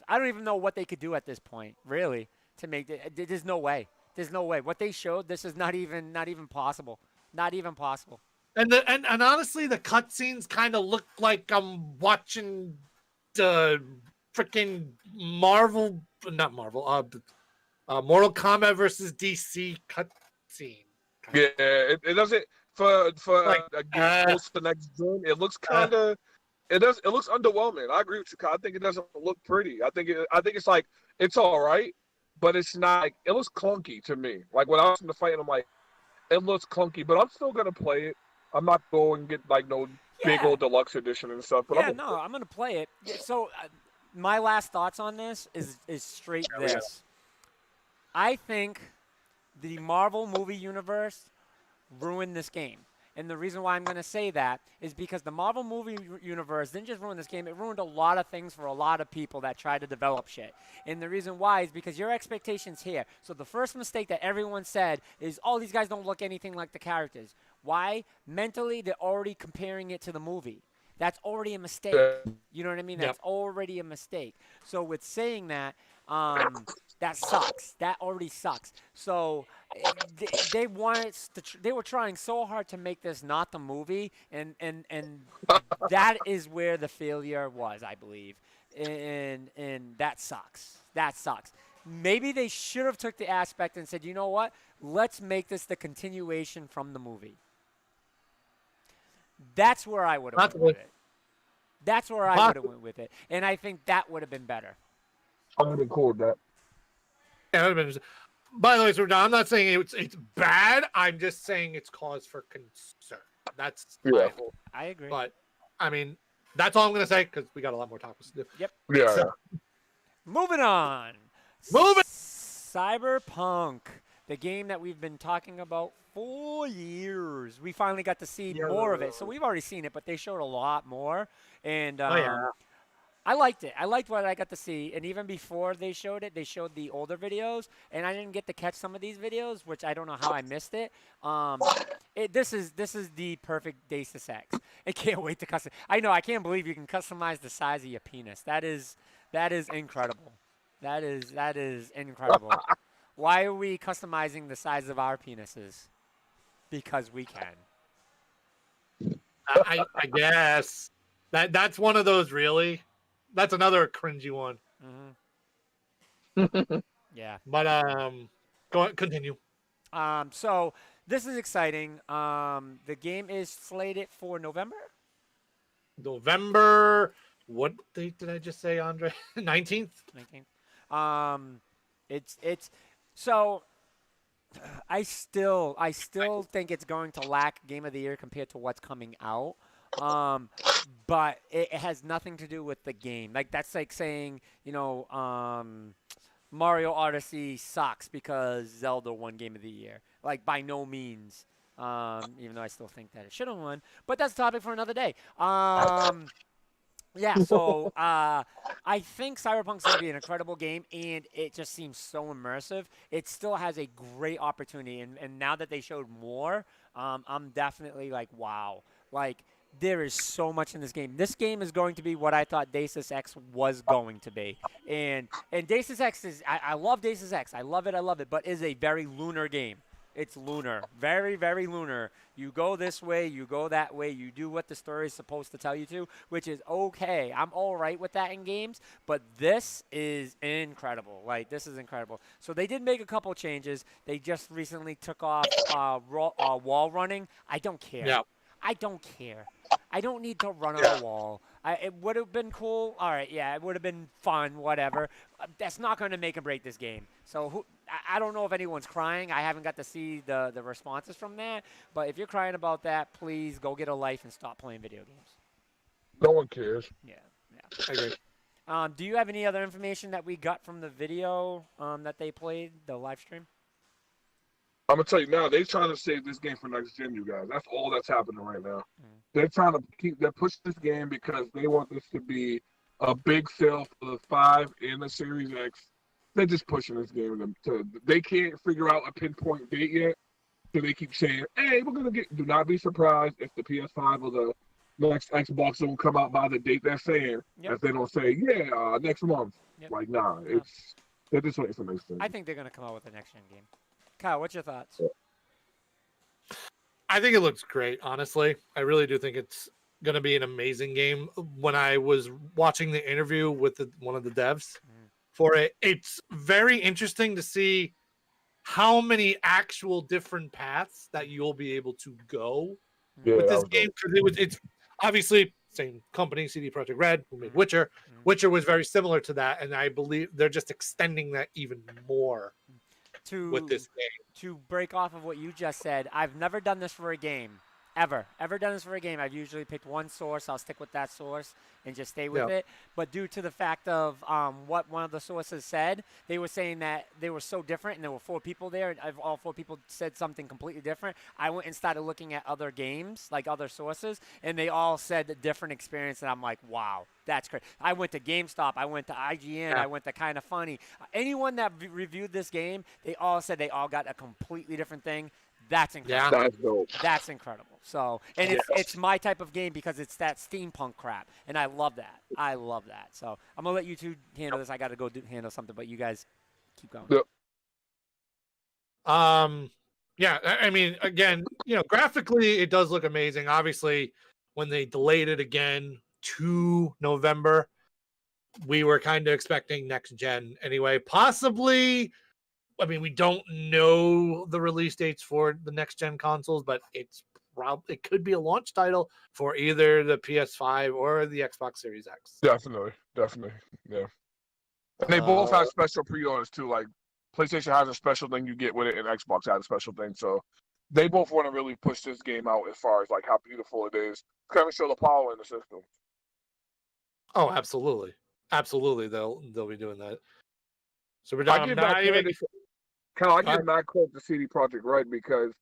I don't even know what they could do at this point, really, to make it. There's no way. There's no way. What they showed, this is not even possible. Not even possible. And honestly, the cutscenes kind of look like I'm watching the freaking Marvel, not Marvel, Mortal Kombat versus DC cutscene. yeah, it doesn't for Like, a game close to the next gen. It looks kind of. It looks underwhelming. I agree with you, Kyle. I think it doesn't look pretty. I think it's like it's all right, but it's not. Like, it looks clunky to me. Like when I was in the fight, I'm like, it looks clunky, but I'm still gonna play it. I'm not going to get like no big old deluxe edition and stuff. But I'm gonna play it. So, my last thoughts on this is straight this. I think the Marvel movie universe ruined this game. And the reason why I'm going to say that is because the Marvel movie universe didn't just ruin this game, it ruined a lot of things for a lot of people that tried to develop shit. And the reason why is because your expectations here. So the first mistake that everyone said is, oh, these guys don't look anything like the characters. Why? Mentally, they're already comparing it to the movie. That's already a mistake. You know what I mean? That's already a mistake. So with saying that, that sucks. That already sucks. So they wanted they were trying so hard to make this not the movie, and that is where the failure was, I believe, and that sucks. That sucks. Maybe they should have took the aspect and said, you know what? Let's make this the continuation from the movie. That's where I would have went with it. That's where I would have went with it, and I think that would have been better. I would have been cool with that. Yeah, it would have been. By the way, so I'm not saying it's bad. I'm just saying it's cause for concern. That's my whole. I agree. But I mean, that's all I'm gonna say because we got a lot more topics to do. Yep. Yeah. So, moving on. Cyberpunk, the game that we've been talking about for years. We finally got to see more of it. So we've already seen it, but they showed a lot more. And I liked it. I liked what I got to see. And even before they showed it, they showed the older videos. And I didn't get to catch some of these videos, which I don't know how I missed it. This is the perfect Dace X. I can't wait to customize. I know. I can't believe you can customize the size of your penis. That is incredible. That is incredible. Why are we customizing the size of our penises? Because we can. I guess that's one of those really. That's another cringy one. Mm-hmm. Yeah. But go on, continue. So this is exciting. The game is slated for November. What date did I just say, Andre? 19th. 19th. It's so. I still think it's going to lack Game of the Year compared to what's coming out. But it has nothing to do with the game. Like that's like saying, Mario Odyssey sucks because Zelda won Game of the Year. Like by no means. Even though I still think that it should have won, but that's a topic for another day. Yeah, so I think Cyberpunk's going to be an incredible game, and it just seems so immersive. It still has a great opportunity, and now that they showed more, I'm definitely like, wow. Like, there is so much in this game. This game is going to be what I thought Deus Ex was going to be. And Deus Ex is, I love Deus Ex. I love it, but is a very lunar game. It's lunar. Very, very lunar. You go this way, you go that way, you do what the story is supposed to tell you to, which is okay. I'm all right with that in games, but this is incredible. Like, this is incredible. So they did make a couple changes. They just recently took off wall running. I don't care. Yeah. I don't care. I don't need to run on a wall. It would have been cool. All right, yeah, it would have been fun, whatever. That's not going to make or break this game. So I don't know if anyone's crying. I haven't got to see the responses from that. But if you're crying about that, please go get a life and stop playing video games. No one cares. Yeah. I agree. Do you have any other information that we got from the video that they played, the live stream? I'm gonna tell you now, they're trying to save this game for next gen, you guys. That's all that's happening right now. They're trying to they're pushing this game because they want this to be a big sale for the 5 and the Series X. They're just pushing this game they can't figure out a pinpoint date yet. So they keep saying, hey, we're gonna do not be surprised if the PS5 or the next Xbox will come out by the date they're saying. Yep. If they don't say, next month. Yep. Like, nah, they're just waiting for next gen. I think they're going to come out with a next-gen game. Kyle, what's your thoughts? I think it looks great, honestly. I really do think it's going to be an amazing game. When I was watching the interview with one of the devs for it, it's very interesting to see how many actual different paths that you'll be able to go with this game. Because it's obviously same company, CD Projekt Red, who made Witcher. Witcher was very similar to that, and I believe they're just extending that even more. With this game. To break off of what you just said, I've never done this for a game. Ever done this for a game. I've usually picked one source. I'll stick with that source and just stay with it. But due to the fact of what one of the sources said, they were saying that they were so different, and there were 4 people there, and all 4 people said something completely different. I went and started looking at other games, like other sources, and they all said a different experience, and I'm like, wow, that's great. I went to GameStop. I went to IGN. I went to Kinda Funny. Anyone that reviewed this game, they all said they all got a completely different thing. That's incredible. Yeah, that's dope. That's incredible. So, and it's my type of game because it's that steampunk crap, and I love that. So, I'm gonna let you two handle this. I got to go handle something, but you guys keep going. Yep. Yeah. I mean, again, graphically, it does look amazing. Obviously, when they delayed it again to November, we were kind of expecting next gen anyway. Possibly. I mean, we don't know the release dates for the next gen consoles, but it could be a launch title for either the PS5 or the Xbox Series X. Definitely, yeah. And they both have special pre-orders too. Like PlayStation has a special thing you get with it, and Xbox has a special thing. So they both want to really push this game out as far as like how beautiful it is. Kind of show the power in the system. Oh, absolutely. They'll be doing that. So we're I give mad credit to CD Projekt Red because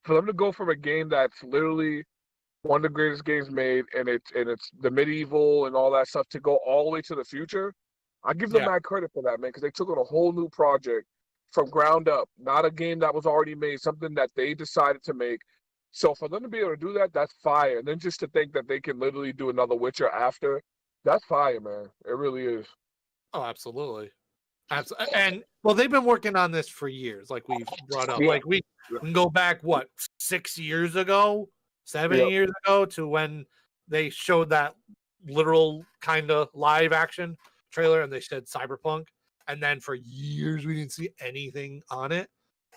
for them to go from a game that's literally one of the greatest games made, and it's the medieval and all that stuff, to go all the way to the future, I give them mad credit for that, man, because they took on a whole new project from ground up, not a game that was already made, something that they decided to make. So for them to be able to do that, that's fire. And then just to think that they can literally do another Witcher after, that's fire, man. It really is. Oh, absolutely. And well, they've been working on this for years, like we've brought up. Like we can go back 6 years ago, 7 years ago, to when they showed that literal kind of live action trailer, and they said Cyberpunk, and then for years we didn't see anything on it,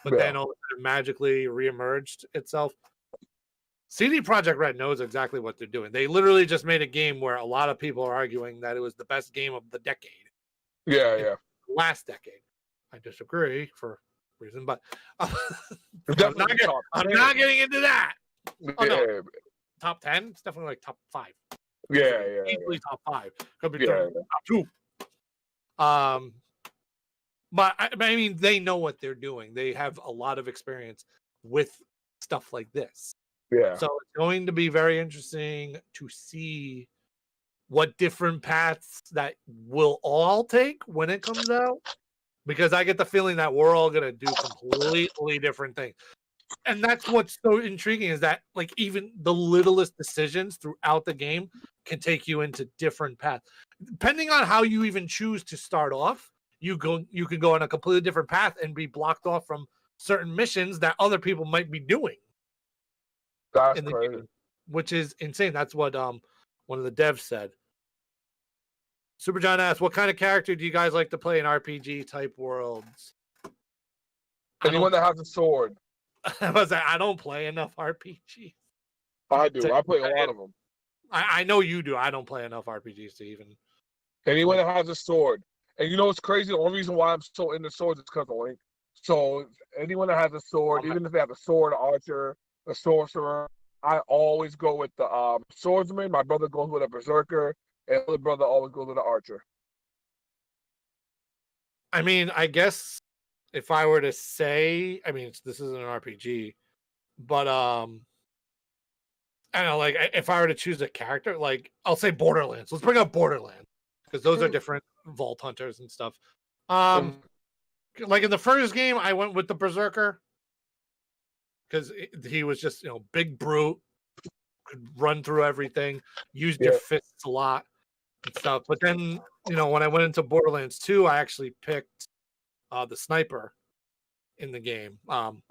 but then all of a sudden magically reemerged itself. CD Projekt Red knows exactly what they're doing. They literally just made a game where a lot of people are arguing that it was the best game of the decade. Yeah. Last decade. I disagree for reason, but I'm not getting into that. Yeah. top 10. It's definitely like top 5. Yeah, Easily top 5. Could be Yeah. top 2. But I mean, they know what they're doing. They have a lot of experience with stuff like this. Yeah. So it's going to be very interesting to see what different paths that we'll all take when it comes out. Because I get the feeling that we're all going to do completely different things. And that's what's so intriguing is that like even the littlest decisions throughout the game can take you into different paths. Depending on how you even choose to start off, you can go on a completely different path and be blocked off from certain missions that other people might be doing. That's crazy. Game, which is insane. That's what one of the devs said. Super John asked, what kind of character do you guys like to play in RPG type worlds? Anyone that has a sword. I was like, I don't play enough RPGs. I do. I play a lot of them. I know you do. I don't play enough RPGs to even. Anyone that has a sword. And you know what's crazy? The only reason why I'm so into swords is because of Link. So anyone that has a sword, even if they have a sword, archer, a sorcerer, I always go with the swordsman. My brother goes with a berserker, and the other brother always goes with an archer. I mean, I guess if I were to say, I mean, this isn't an RPG, but I don't know, like if I were to choose a character, like I'll say Borderlands. Let's bring up Borderlands because those are different vault hunters and stuff. Like in the first game, I went with the berserker because he was just big brute, could run through everything, used your fists a lot and stuff. But then when I went into Borderlands 2, I actually picked the sniper in the game.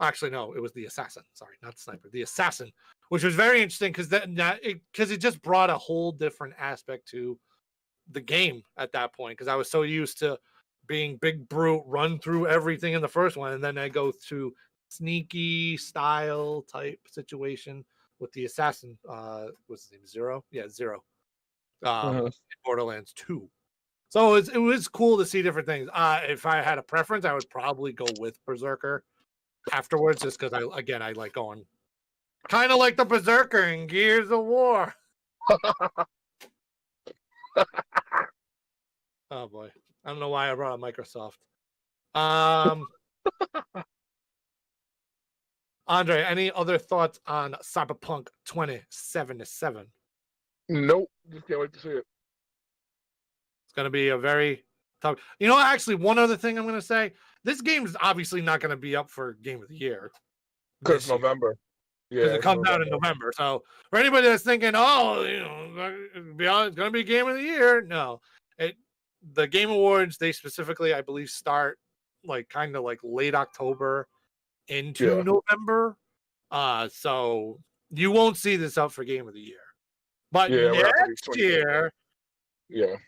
Actually, no, it was the assassin. Sorry, not the sniper, the assassin, which was very interesting because it just brought a whole different aspect to the game at that point. Because I was so used to being big brute, run through everything in the first one, and then I go through sneaky style type situation with the assassin. What's his name? Zero? Yeah, Zero. In Borderlands 2. So it was cool to see different things. If I had a preference, I would probably go with Berserker afterwards, just because I like going kind of like the Berserker in Gears of War. Oh boy, I don't know why I brought up Microsoft. Andre, any other thoughts on Cyberpunk 2077? Nope, just can't wait to see it. It's going to be a very tough. Actually, one other thing I'm going to say: this game is obviously not going to be up for Game of the Year because November. Yeah, because it comes out in November. So for anybody that's thinking, it's going to be Game of the Year, no. The Game Awards, they specifically, I believe, start kind of late October into November. So you won't see this up for Game of the Year. But next year, it'll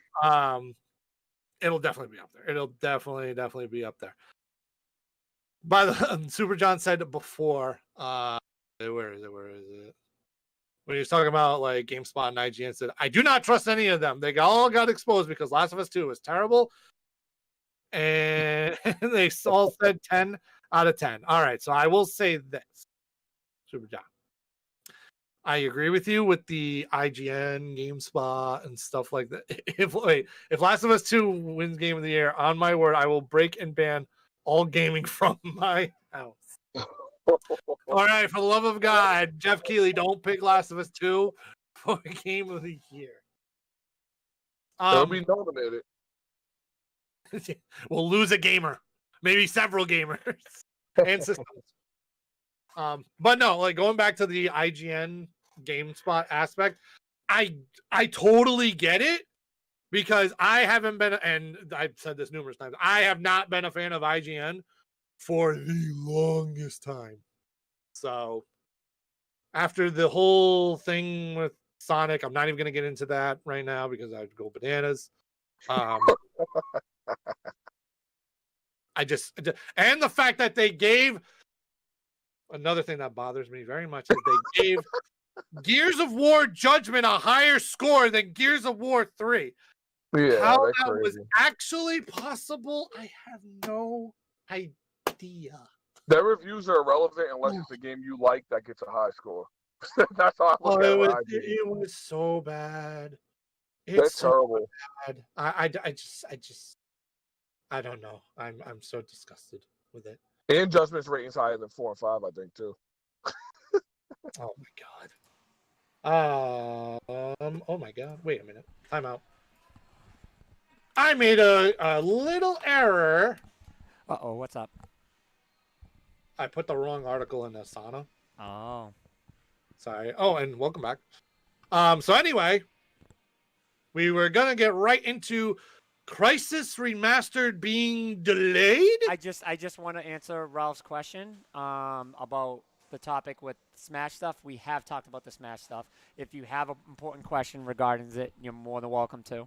definitely be up there. It'll definitely be up there. By the Super John said it before. Where is it? When he was talking about GameSpot and IGN, said, I do not trust any of them. They all got exposed because Last of Us 2 was terrible. And they all said 10 out of 10. All right, so I will say this, Super John. I agree with you with the IGN, GameSpot, and stuff like that. If Last of Us 2 wins Game of the Year, on my word, I will break and ban all gaming from my house. All right, for the love of God, Jeff Keighley, don't pick Last of Us 2 for Game of the Year. They'll be nominated. We'll lose a gamer, maybe several gamers and systems. But no, going back to the IGN GameSpot aspect, I totally get it because I haven't been, and I've said this numerous times, I have not been a fan of IGN for the longest time. So after the whole thing with Sonic, I'm not even going to get into that right now because I'd go bananas. And the fact that they gave, another thing that bothers me very much is they gave Gears of War Judgment a higher score than Gears of War 3. Yeah, how that was actually possible, I have no idea. Their reviews are irrelevant unless it's a game you like that gets a high score. That's how I Oh, look at it. it was so bad. They're It's so terrible. bad. I don't know. I'm so disgusted with it. And Judgment's ratings higher than 4 and 5, I think, too. Oh my god. Oh my god. Wait a minute. Time out. I made a little error. Uh-oh, what's up? I put the wrong article in Asana. Oh. Sorry. Oh, and welcome back. So anyway, we were gonna get right into Crisis Remastered being delayed. I just want to answer Ralph's question about the topic with Smash stuff. We have talked about the Smash stuff. If you have an important question regarding it, you're more than welcome to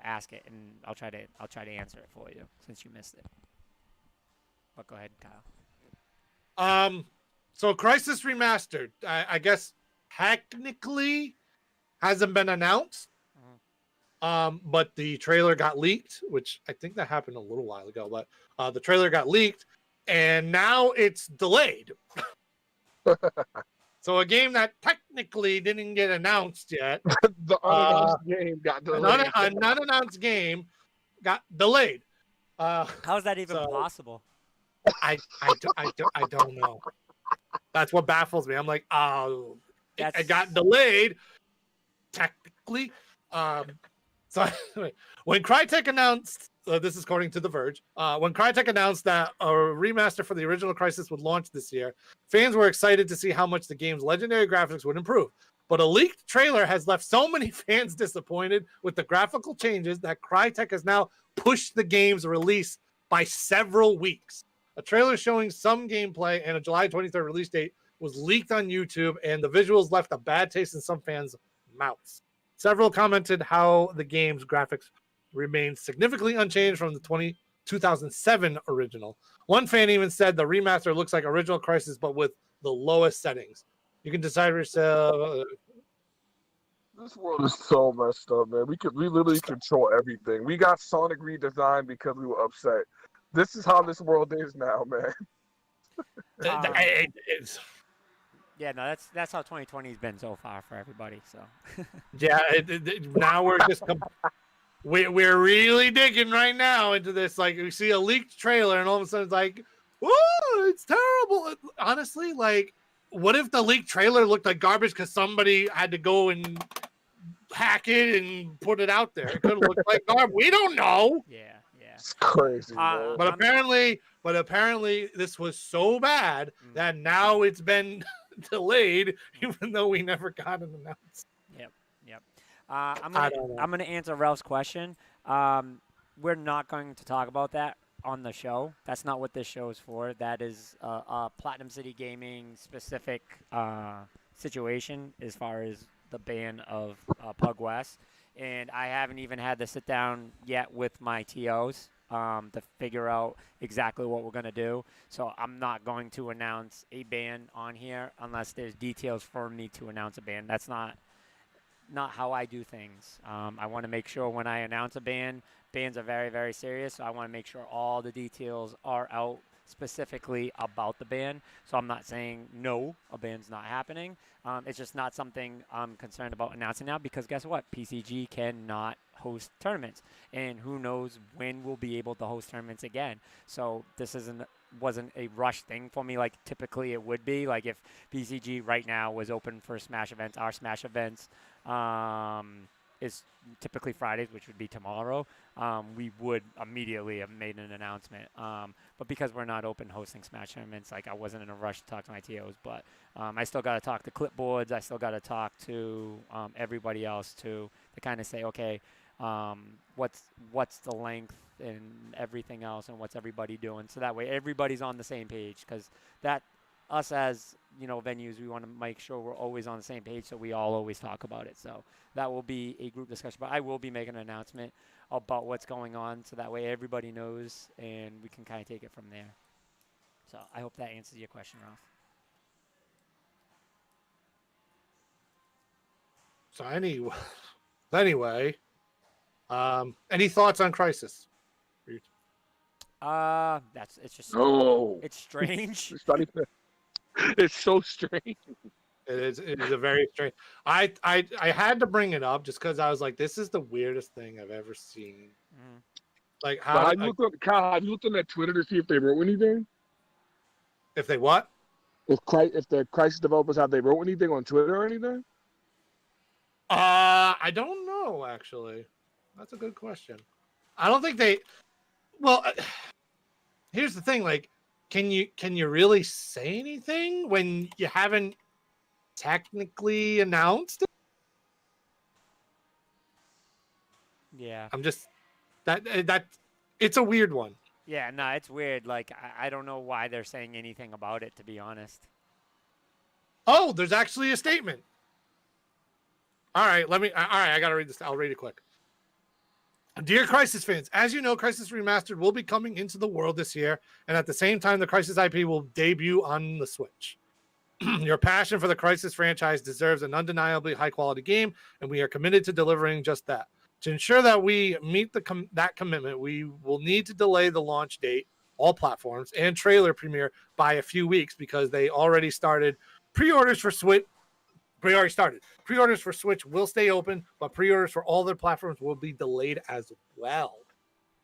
ask it, and I'll try to answer it for you since you missed it. But go ahead, Kyle. So Crisis Remastered, I guess technically hasn't been announced. But the trailer got leaked, which I think that happened a little while ago, but the trailer got leaked and now it's delayed. So a game that technically didn't get announced yet. The unannounced game got delayed. An unannounced game got delayed. How's that even possible? I don't know. That's what baffles me. I'm like, oh, it got delayed technically. So anyway, when Crytek announced, this is according to The Verge, when Crytek announced that a remaster for the original Crisis would launch this year, fans were excited to see how much the game's legendary graphics would improve. But a leaked trailer has left so many fans disappointed with the graphical changes that Crytek has now pushed the game's release by several weeks. A trailer showing some gameplay and a July 23rd release date was leaked on YouTube, and the visuals left a bad taste in some fans' mouths. Several commented how the game's graphics remained significantly unchanged from the 2007 original. One fan even said the remaster looks like original Crisis, but with the lowest settings. You can decide for yourself. This world is so messed up, man. We literally control everything. We got Sonic redesigned because we were upset. This is how this world is now, man. Yeah, no, that's how 2020 has been so far for everybody. So Yeah, now we're just we're really digging right now into this. Like, we see a leaked trailer, and all of a sudden it's like, "Whoa, it's terrible." Honestly, like, what if the leaked trailer looked like garbage because somebody had to go and hack it and put it out there? It could look like garbage. We don't know. Yeah. It's crazy, man. But apparently, this was so bad that now it's been delayed, even though we never got an announcement. Yep. I'm gonna answer Ralph's question. We're not going to talk about that on the show. That's not what this show is for. That is a Platinum City Gaming specific situation as far as the ban of Pug West. And I haven't even had to sit down yet with my TOs to figure out exactly what we're going to do. So I'm not going to announce a ban on here unless there's details for me to announce a ban. That's not how I do things. I want to make sure when I announce a ban, bans are very, very serious. So I want to make sure all the details are out specifically about the ban. So I'm not saying no, a ban's not happening. It's just not something I'm concerned about announcing now because guess what? PCG cannot host tournaments, and who knows when we'll be able to host tournaments again. So this wasn't a rush thing for me like typically it would be. Like if PCG right now was open for Smash events, our Smash events is typically Fridays, which would be tomorrow, we would immediately have made an announcement. But because we're not open hosting Smash tournaments, like I wasn't in a rush to talk to my TOs, but I still got to talk to Clipboards. I still got to talk to everybody else to kind of say, okay, what's the length and everything else, and what's everybody doing, so that way everybody's on the same page. Because that us as venues, we want to make sure we're always on the same page, so we all always talk about it. So that will be a group discussion, but I will be making an announcement about what's going on, so that way everybody knows and we can kind of take it from there. So I hope that answers your question, Ralph. So anyway, any thoughts on Crisis? It's just No. it's strange. It's not even. It's so strange. It is a very strange. I had to bring it up just because I was like, this is the weirdest thing I've ever seen. Mm. Like Now, how Kyle, have you looked on that Twitter to see if they wrote anything? if they what? If the Crisis developers have they wrote anything on Twitter or anything? I don't know actually. That's a good question. I don't think they. Well, here's the thing. Like, can you really say anything when you haven't technically announced it? Yeah. I'm just that it's a weird one. Yeah, no, it's weird. Like, I don't know why they're saying anything about it, to be honest. Oh, there's actually a statement. All right, I gotta read this. I'll read it quick. Dear Crisis fans, as you know, Crisis Remastered will be coming into the world this year, and at the same time, the Crisis IP will debut on the Switch. Your passion for the Crisis franchise deserves an undeniably high-quality game, and we are committed to delivering just that. To ensure that we meet that commitment, we will need to delay the launch date, all platforms, and trailer premiere by a few weeks because they already started. Pre-orders for Switch will stay open, but pre-orders for all their platforms will be delayed as well.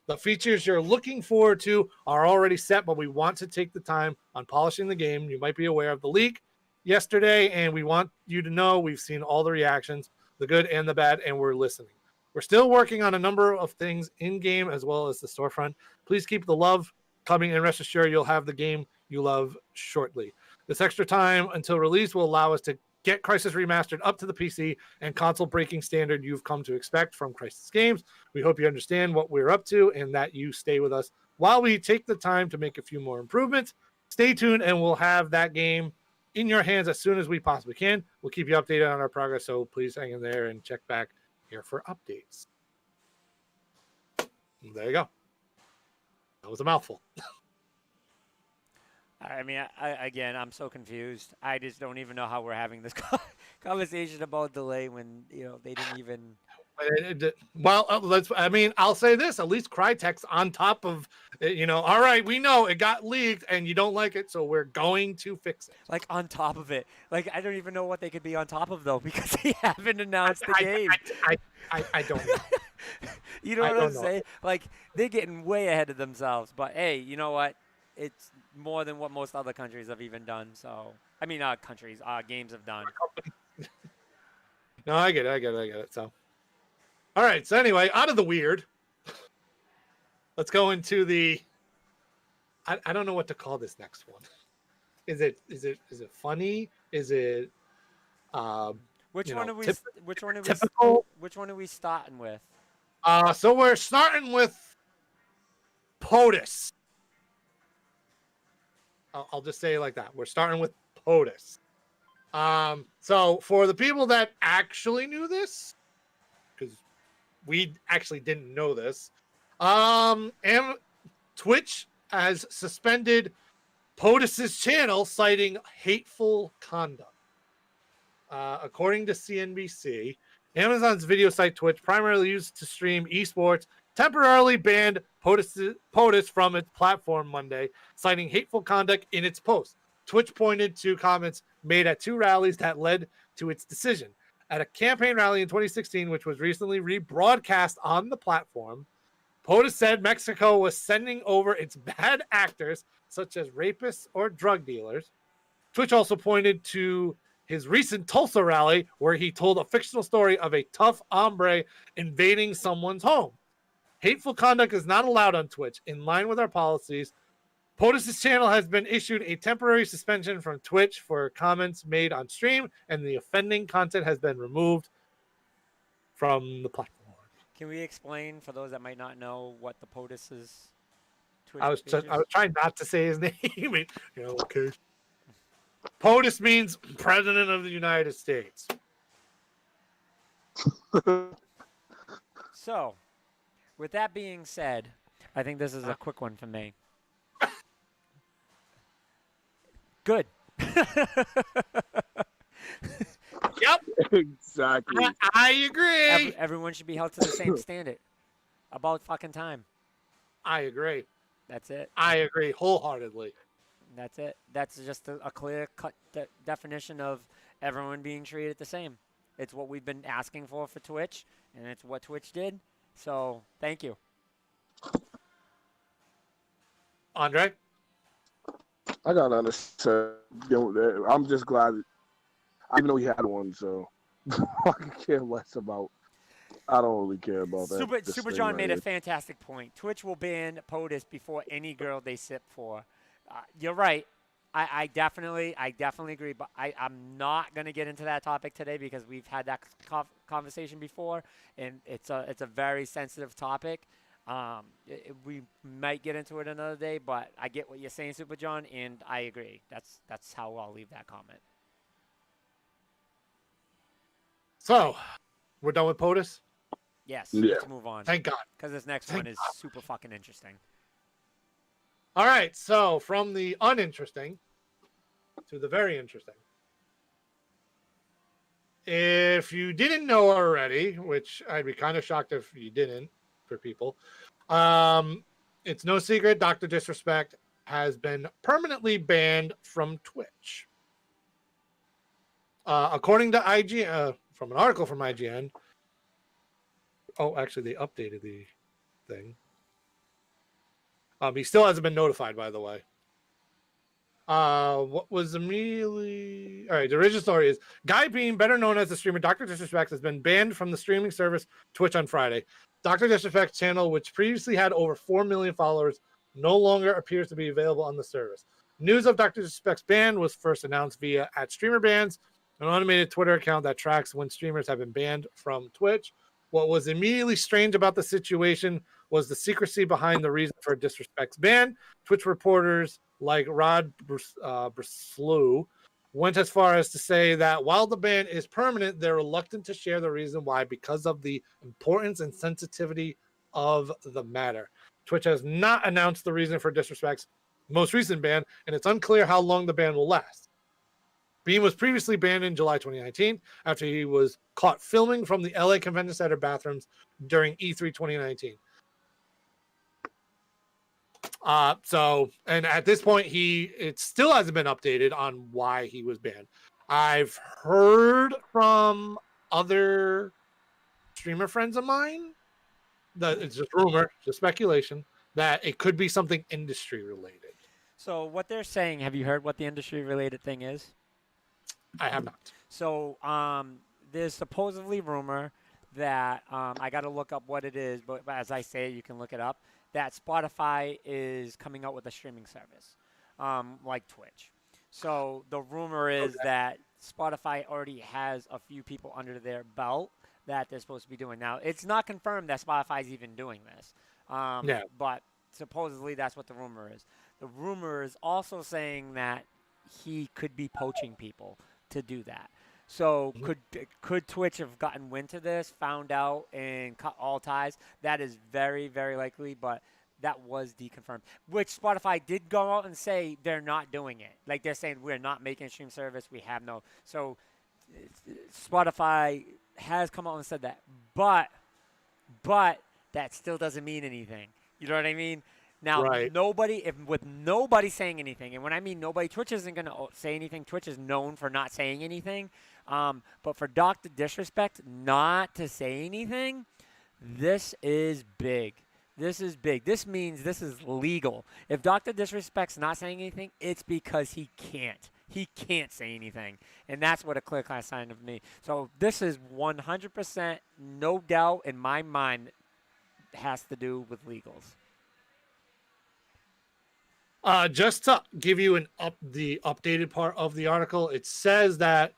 The features you're looking forward to are already set, but we want to take the time on polishing the game. You might be aware of the leak yesterday, and we want you to know we've seen all the reactions, the good and the bad, and we're listening. We're still working on a number of things in-game as well as the storefront. Please keep the love coming, and rest assured you'll have the game you love shortly. This extra time until release will allow us to get Crisis Remastered up to the PC and console-breaking standard you've come to expect from Crisis games. We hope you understand what we're up to and that you stay with us while we take the time to make a few more improvements. Stay tuned, and we'll have that game in your hands as soon as we possibly can. We'll keep you updated on our progress, so please hang in there and check back here for updates. And there you go. That was a mouthful. I mean, again, I'm so confused. I just don't even know how we're having this conversation about delay when they didn't even. Well, I'll say this: at least Crytek's on top of, all right, we know it got leaked and you don't like it, so we're going to fix it. Like on top of it, like I don't even know what they could be on top of though because they haven't announced the game. I don't know. You know what I'm saying? Like they're getting way ahead of themselves. But hey, you know what? It's more than what most other countries have even done. So I mean, games have done. No, I get it. So. All right. So anyway, out of the weird, let's go into the. I don't know what to call this next one. Is it funny? Is it? Which one are we starting with? So we're starting with POTUS. I'll just say it like that. We're starting with POTUS. So for the people that actually knew this, because we actually didn't know this, Twitch has suspended POTUS's channel citing hateful conduct. According to CNBC, Amazon's video site Twitch, primarily used to stream esports, temporarily banned POTUS from its platform Monday, citing hateful conduct in its post. Twitch pointed to comments made at 2 rallies that led to its decision. At a campaign rally in 2016, which was recently rebroadcast on the platform, POTUS said Mexico was sending over its bad actors, such as rapists or drug dealers. Twitch also pointed to his recent Tulsa rally, where he told a fictional story of a tough hombre invading someone's home. Hateful conduct is not allowed on Twitch. In line with our policies, POTUS's channel has been issued a temporary suspension from Twitch for comments made on stream, and the offending content has been removed from the platform. Can we explain for those that might not know what the POTUS's Twitch I was page is? trying not to say his name. Okay. POTUS means President of the United States. So, with that being said, I think this is a quick one for me. Good. Yep. Exactly. I agree. Everyone should be held to the same standard. About fucking time. I agree. That's it. I agree wholeheartedly. That's it. That's just a clear-cut definition of everyone being treated the same. It's what we've been asking for Twitch, and it's what Twitch did. So thank you. Andre? I gotta understand. I'm just glad. I didn't know he had one, so I could care less about. I don't really care about that. Super John made a fantastic point. Twitch will ban POTUS before any girl they sip for. You're right. I definitely agree, but I'm not going to get into that topic today because we've had that conversation before, and it's a very sensitive topic. We might get into it another day, but I get what you're saying, Super John, and I agree. That's how I'll leave that comment. So, we're done with POTUS? Yes, Yeah. let's move on. Thank God. Because this next one is super fucking interesting. All right, so from the uninteresting to the very interesting. If you didn't know already, which I'd be kind of shocked if you didn't for people, it's no secret Dr. Disrespect has been permanently banned from Twitch. According to IGN, from an article from IGN, oh, actually, they updated the thing. He still hasn't been notified, by the way. What was immediately... All right, the original story is, Guy Beam, better known as the streamer Dr. Disrespect, has been banned from the streaming service Twitch on Friday. Dr. Disrespect's channel, which previously had over 4 million followers, no longer appears to be available on the service. News of Dr. Disrespect's ban was first announced via @StreamerBans, an automated Twitter account that tracks when streamers have been banned from Twitch. What was immediately strange about the situation was the secrecy behind the reason for Disrespect's ban. Twitch reporters like Rod Breslew went as far as to say that while the ban is permanent, they're reluctant to share the reason why because of the importance and sensitivity of the matter. Twitch has not announced the reason for Disrespect's most recent ban, and it's unclear how long the ban will last. Beam was previously banned in July 2019 after he was caught filming from the LA Convention Center bathrooms during E3 2019. And at this point, it still hasn't been updated on why he was banned. I've heard from other streamer friends of mine that it's just rumor, just speculation, that it could be something industry related. So what they're saying, have you heard what the industry related thing is? I have not. So there's supposedly rumor that I got to look up what it is, but as I say, you can look it up, that Spotify is coming out with a streaming service like Twitch. So the rumor is that Spotify already has a few people under their belt that they're supposed to be doing. Now, it's not confirmed that Spotify's even doing this, but supposedly that's what the rumor is. The rumor is also saying that he could be poaching people to do that. So could Twitch have gotten wind to this, found out, and cut all ties? That is very, very likely, but that was deconfirmed. Which Spotify did go out and say they're not doing it. Like they're saying we're not making a stream service. We have no. So Spotify has come out and said that, but that still doesn't mean anything. You know what I mean? Now, with nobody saying anything, and when I mean nobody, Twitch isn't going to say anything. Twitch is known for not saying anything. But for Dr. Disrespect not to say anything, this is big. This is big. This means this is legal. If Dr. Disrespect's not saying anything, it's because he can't. He can't say anything. And that's what a clear sign of me. So this is 100%, no doubt in my mind, has to do with legals. Just to give you the updated part of the article, it says that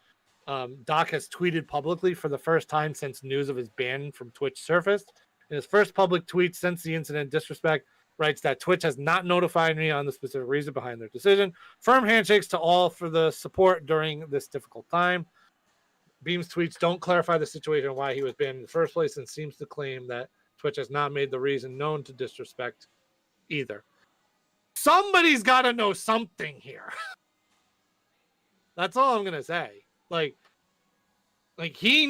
Doc has tweeted publicly for the first time since news of his ban from Twitch surfaced. In his first public tweet since the incident, Disrespect writes that Twitch has not notified me on the specific reason behind their decision. Firm handshakes to all for the support during this difficult time. Beam's tweets don't clarify the situation why he was banned in the first place and seems to claim that Twitch has not made the reason known to Disrespect either. Somebody's got to know something here. That's all I'm gonna say. Like he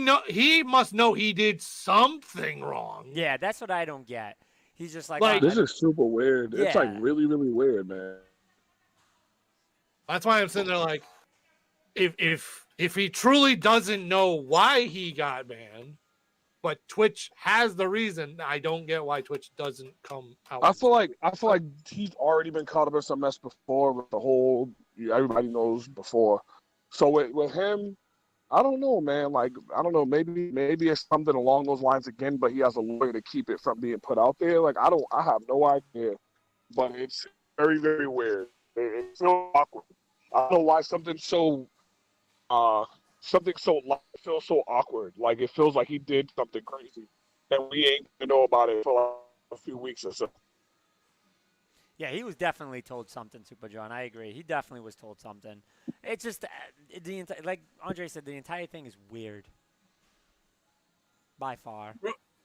must know he did something wrong. Yeah, that's what I don't get. He's just like this is super weird. Yeah. It's like really, really weird, man. That's why I'm sitting there like, if if he truly doesn't know why he got banned, but Twitch has the reason, I don't get why Twitch doesn't come out. I feel like he's already been caught up in some mess before with the whole everybody knows before. So with him, I don't know, man. Like I don't know, maybe it's something along those lines again, but he has a lawyer to keep it from being put out there. Like I have no idea, but it's very very weird. It's so awkward. I don't know why something so feels so awkward. Like it feels like he did something crazy, and we ain't gonna know about it for like a few weeks or so. Yeah, he was definitely told something, Super John. I agree. He definitely was told something. It's just like Andre said, the entire thing is weird. By far.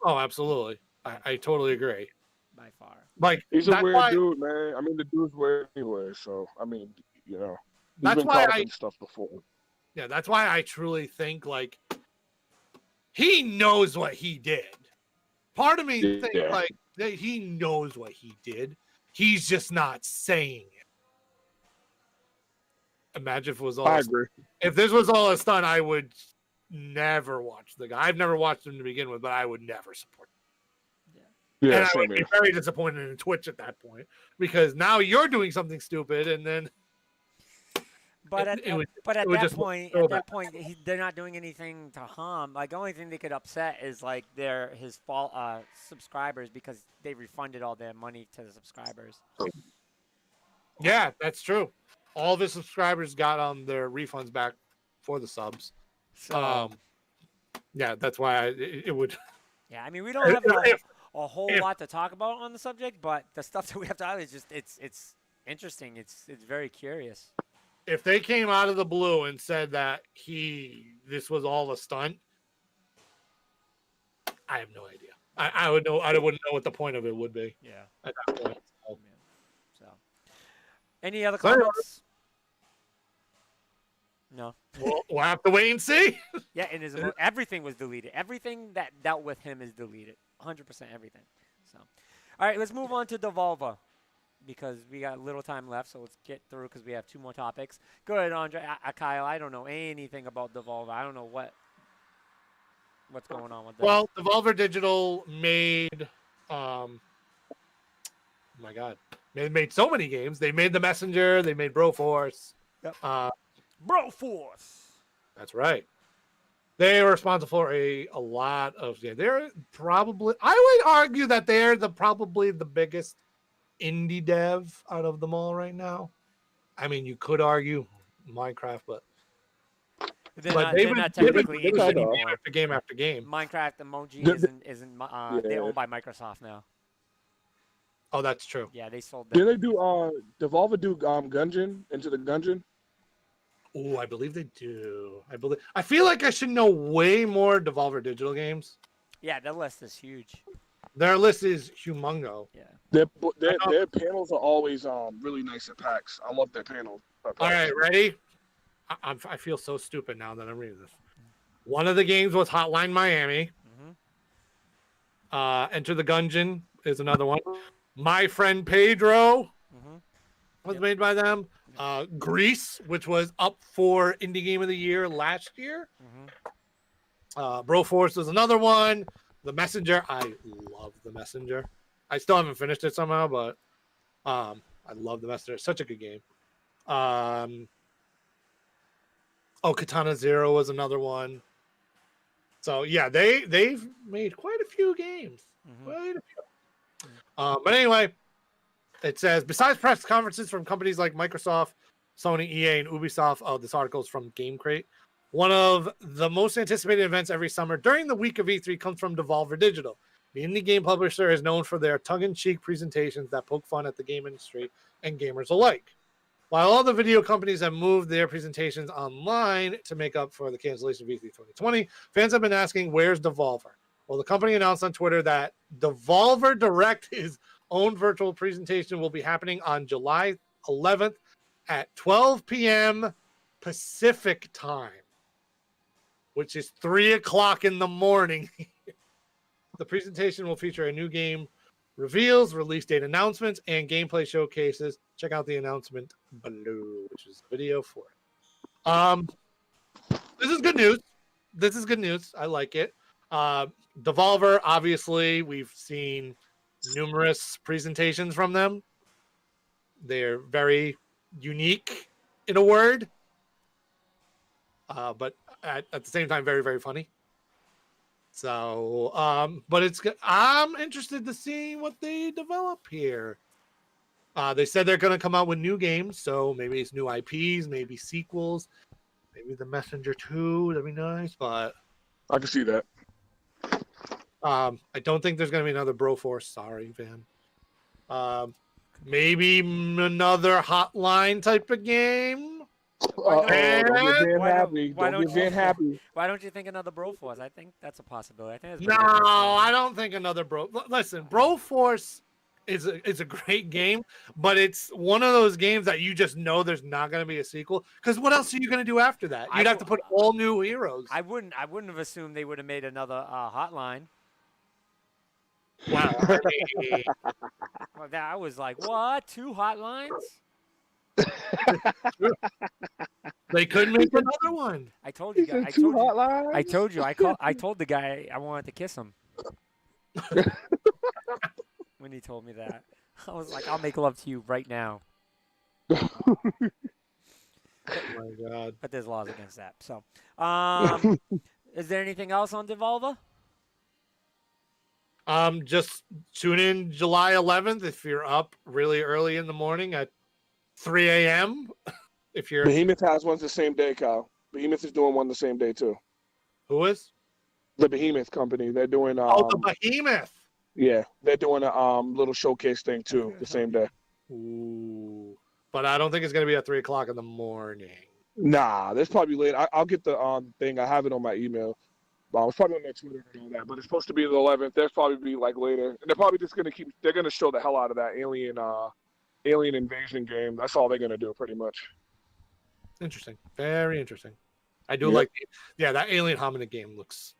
Oh, absolutely. I totally agree. By far. Like he's a weird dude, man. I mean, the dude's weird anyway. So I mean, he's been caught up in stuff before. Yeah, that's why I truly think like he knows what he did. Part of me thinks like that he knows what he did. He's just not saying it. Imagine if it was all. I agree. If this was all a stunt, I would never watch the guy. I've never watched him to begin with, but I would never support him. Yeah, and I would be very disappointed in Twitch at that point because now you're doing something stupid, and then. But at that point, they're not doing anything to harm. Like the only thing they could upset is like his fault subscribers because they refunded all their money to the subscribers. Yeah, that's true. All the subscribers got their refunds back for the subs. So, yeah, that's why it would. Yeah, I mean we don't have a whole lot to talk about on the subject, but the stuff that we have to talk is just it's interesting. It's very curious. If they came out of the blue and said that this was all a stunt, I have no idea. I wouldn't know what the point of it would be. Yeah. At that point. So, any other comments? No. We'll have to wait and see. Yeah, and everything was deleted. Everything that dealt with him is deleted. 100% everything. So, all right, let's move on to Devolver. Because we got little time left, so let's get through because we have 2 more topics. Go ahead, Andre. Kyle, I don't know anything about Devolver. I don't know what's going on with that. Well, Devolver Digital made, oh my God, they made so many games. They made The Messenger. They made Broforce. Yep. Broforce. That's right. They are responsible for a lot of. Yeah, they're probably. I would argue that they're probably the biggest indie dev out of them all right now. I mean, you could argue Minecraft, but they're not technically indie anymore. Game after game. Minecraft emoji isn't they're owned by Microsoft now. Oh, that's true. Yeah, they sold them. Did they do Devolver do Gungeon Into the Gungeon? Oh, I believe they do. I feel like I should know way more Devolver Digital games. Yeah, their list is huge. Their list is humongo. Yeah. Their panels are always really nice at PAX. I love their panels. All right, ready? I feel so stupid now that I'm reading this. One of the games was Hotline Miami. Mm-hmm. Enter the Gungeon is another one. My Friend Pedro was made by them. Grease, which was up for Indie Game of the Year last year. Broforce is another one. The Messenger, I love The Messenger. I still haven't finished it somehow, but I love The Messenger. It's such a good game. Katana Zero was another one. So yeah, they've made quite a few games. Quite a few. But anyway, it says besides press conferences from companies like Microsoft, Sony, EA, and Ubisoft. This article is from GameCrate. One of the most anticipated events every summer during the week of E3 comes from Devolver Digital. The indie game publisher is known for their tongue-in-cheek presentations that poke fun at the game industry and gamers alike. While all the video companies have moved their presentations online to make up for the cancellation of E3 2020, fans have been asking, where's Devolver? Well, the company announced on Twitter that Devolver Direct, his own virtual presentation, will be happening on July 11th at 12 p.m. Pacific time, which is 3 o'clock in the morning. The presentation will feature a new game reveals, release date announcements, and gameplay showcases. Check out the announcement below, which is a video for it. This is good news. This is good news. I like it. Devolver, obviously, we've seen numerous presentations from them. They're very unique in a word, but at the same time, very, very funny. So, but I'm interested to see what they develop here. They said they're going to come out with new games, so maybe it's new IPs, maybe sequels, maybe The Messenger 2. That'd be nice, but I can see that. I don't think there's going to be another Broforce. Sorry, Van. Maybe another Hotline type of game. Don't get Van Why happy. don't Don't get Van happy. Why don't you think another Broforce? I think that's a possibility. I think it's No, I don't think another Listen, Broforce is a great game, but it's one of those games that you just know there's not going to be a sequel. Because what else are you going to do after that? You'd have to put all new heroes. I wouldn't have assumed they would have made another Hotline. Wow. Well, I was like, what? 2 Hotlines? They couldn't make another one. I told you guys. I told you. I told the guy I wanted to kiss him. When he told me that, I was like, I'll make love to you right now. Oh my god. But there's laws against that. So, is there anything else on Devolver? Just tune in July 11th if you're up really early in the morning at 3 a.m. If you're Behemoth has one the same day, Kyle. Behemoth is doing one the same day too. Who is? The Behemoth company. They're doing the Behemoth. Yeah, they're doing a little showcase thing too the same day. Ooh. But I don't think it's gonna be at 3 o'clock in the morning. Nah, that's probably late. I'll get the thing. I have it on my email. It's probably on their Twitter and all that. But it's supposed to be the 11th. They'll probably be like later, and they're probably just gonna keep. They're gonna show the hell out of that alien invasion game. That's all they're gonna do, pretty much. Interesting. Very interesting. I do like that alien hominid game looks.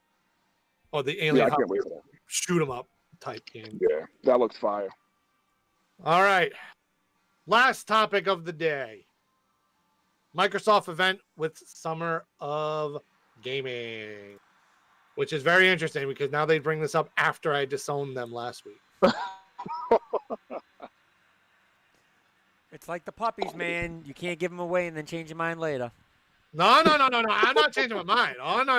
Oh, the alien I can't wait for that. shoot 'em up type game. Yeah, that looks fire. All right. Last topic of the day. Microsoft event with Summer of Gaming, which is very interesting because now they bring this up after I disowned them last week. It's like the puppies, man. You can't give them away and then change your mind later. No. I'm not changing my mind. Oh, no.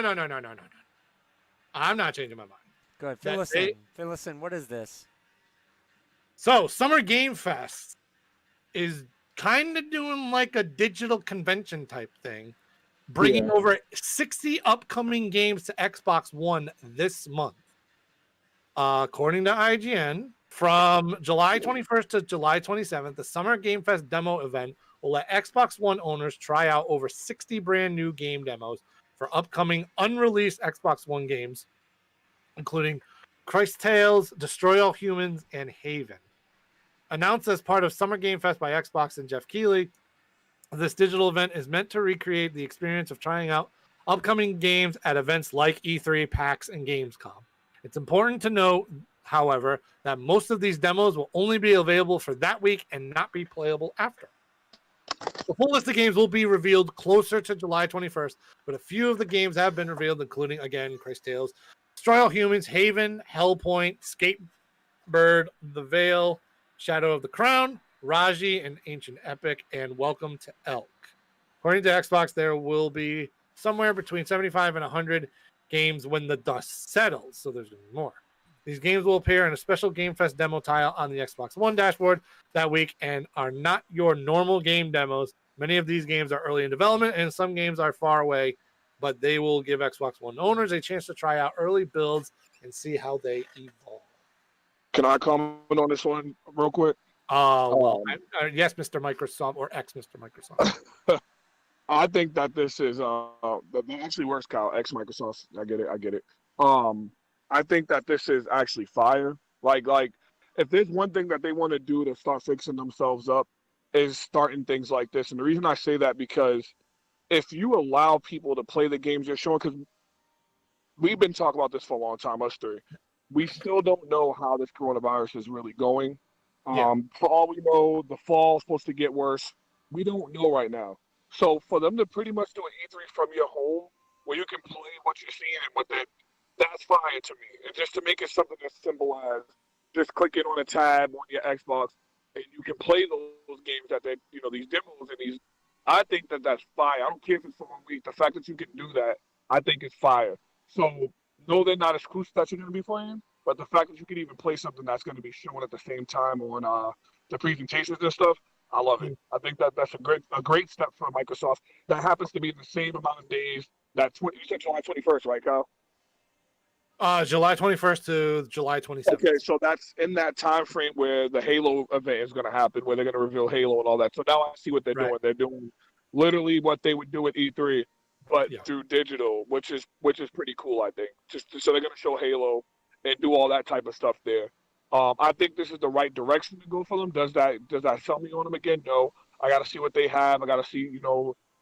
I'm not changing my mind. Good. Phil, what is this? So, Summer Game Fest is kind of doing like a digital convention type thing, bringing over 60 upcoming games to Xbox One this month. According to IGN, from July 21st to July 27th, the Summer Game Fest demo event will let Xbox One owners try out over 60 brand new game demos for upcoming unreleased Xbox One games, including Christ Tales, Destroy All Humans, and Haven. Announced as part of Summer Game Fest by Xbox and Jeff Keighley, this digital event is meant to recreate the experience of trying out upcoming games at events like E3, PAX, and Gamescom. It's important to note, however, that most of these demos will only be available for that week and not be playable after. The full list of games will be revealed closer to July 21st, but a few of the games have been revealed, including, again, Christ Tales, Destroy All Humans, Haven, Hellpoint, Skatebird, The Veil, Shadow of the Crown, Raji, and Ancient Epic, and Welcome to Elk. According to Xbox, there will be somewhere between 75 and 100 games when the dust settles, so there's going to be more. These games will appear in a special Game Fest demo tile on the Xbox One dashboard that week and are not your normal game demos. Many of these games are early in development, and some games are far away, but they will give Xbox One owners a chance to try out early builds and see how they evolve. Can I comment on this one real quick? Yes, Mr. Microsoft, or ex-Mr. Microsoft. I think that this is that actually works, Kyle. Ex-Microsoft. I get it. I think that this is actually fire. Like if there's one thing that they want to do to start fixing themselves up is starting things like this. And the reason I say that because if you allow people to play the games you're showing, because we've been talking about this for a long time, us three. We still don't know how this coronavirus is really going. For all we know, the fall is supposed to get worse. We don't know right now. So for them to pretty much do an E3 from your home where you can play what you're seeing and what that's fire to me. And just to make it something as simple as just clicking on a tab on your Xbox and you can play those games that they, these demos and these. I think that's fire. I don't care if it's for 1 week. The fact that you can do that, I think is fire. So no, they're not exclusive that you're going to be playing, but the fact that you can even play something that's going to be shown at the same time on the presentations and stuff, I love it. I think that's a great step for Microsoft. That happens to be in the same amount of days that you said July 21st, right, Kyle? July 21st to July 27th. Okay, so that's in that time frame where the Halo event is going to happen, where they're going to reveal Halo and all that. So now I see what they're doing. They're doing literally what they would do at E3, but through digital, which is pretty cool, I think. So they're going to show Halo and do all that type of stuff there. I think this is the right direction to go for them. Does that sell me on them again? No. I got to see what they have. I got to see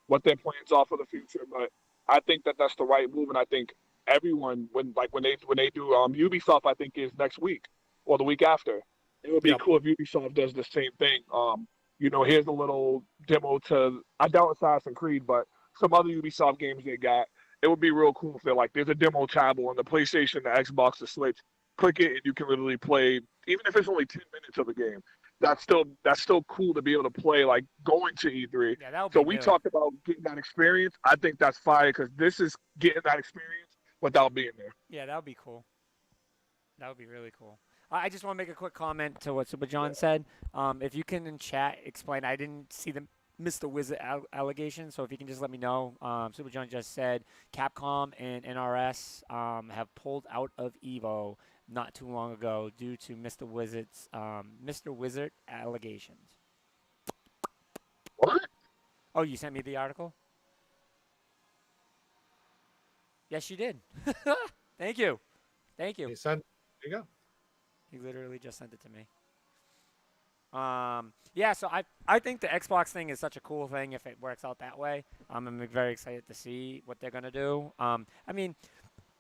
what their plans are for the future. But I think that's the right move, and I think everyone when they do Ubisoft, I think is next week or the week after. It would be cool if Ubisoft does the same thing. Here's a little demo to, I doubt Assassin's Creed, but some other Ubisoft games they got. It would be real cool if they're like, there's a demo tab on the PlayStation, the Xbox, the Switch. Click it and you can literally play, even if it's only 10 minutes of a game. That's still cool to be able to play, like going to E3. Yeah, so we talked about getting that experience. I think that's fire because this is getting that experience without being there. Yeah, that would be cool. That would be really cool. I just want to make a quick comment to what Super John said. If you can in chat explain, I didn't see the Mr. Wizard allegation, so if you can just let me know. Super John just said Capcom and NRS have pulled out of EVO not too long ago due to Mr. Wizard allegations. What? Oh, you sent me the article? Yes, you did. Thank you. There you go. He literally just sent it to me. Yeah, so I think the Xbox thing is such a cool thing if it works out that way. I'm very excited to see what they're going to do. I mean,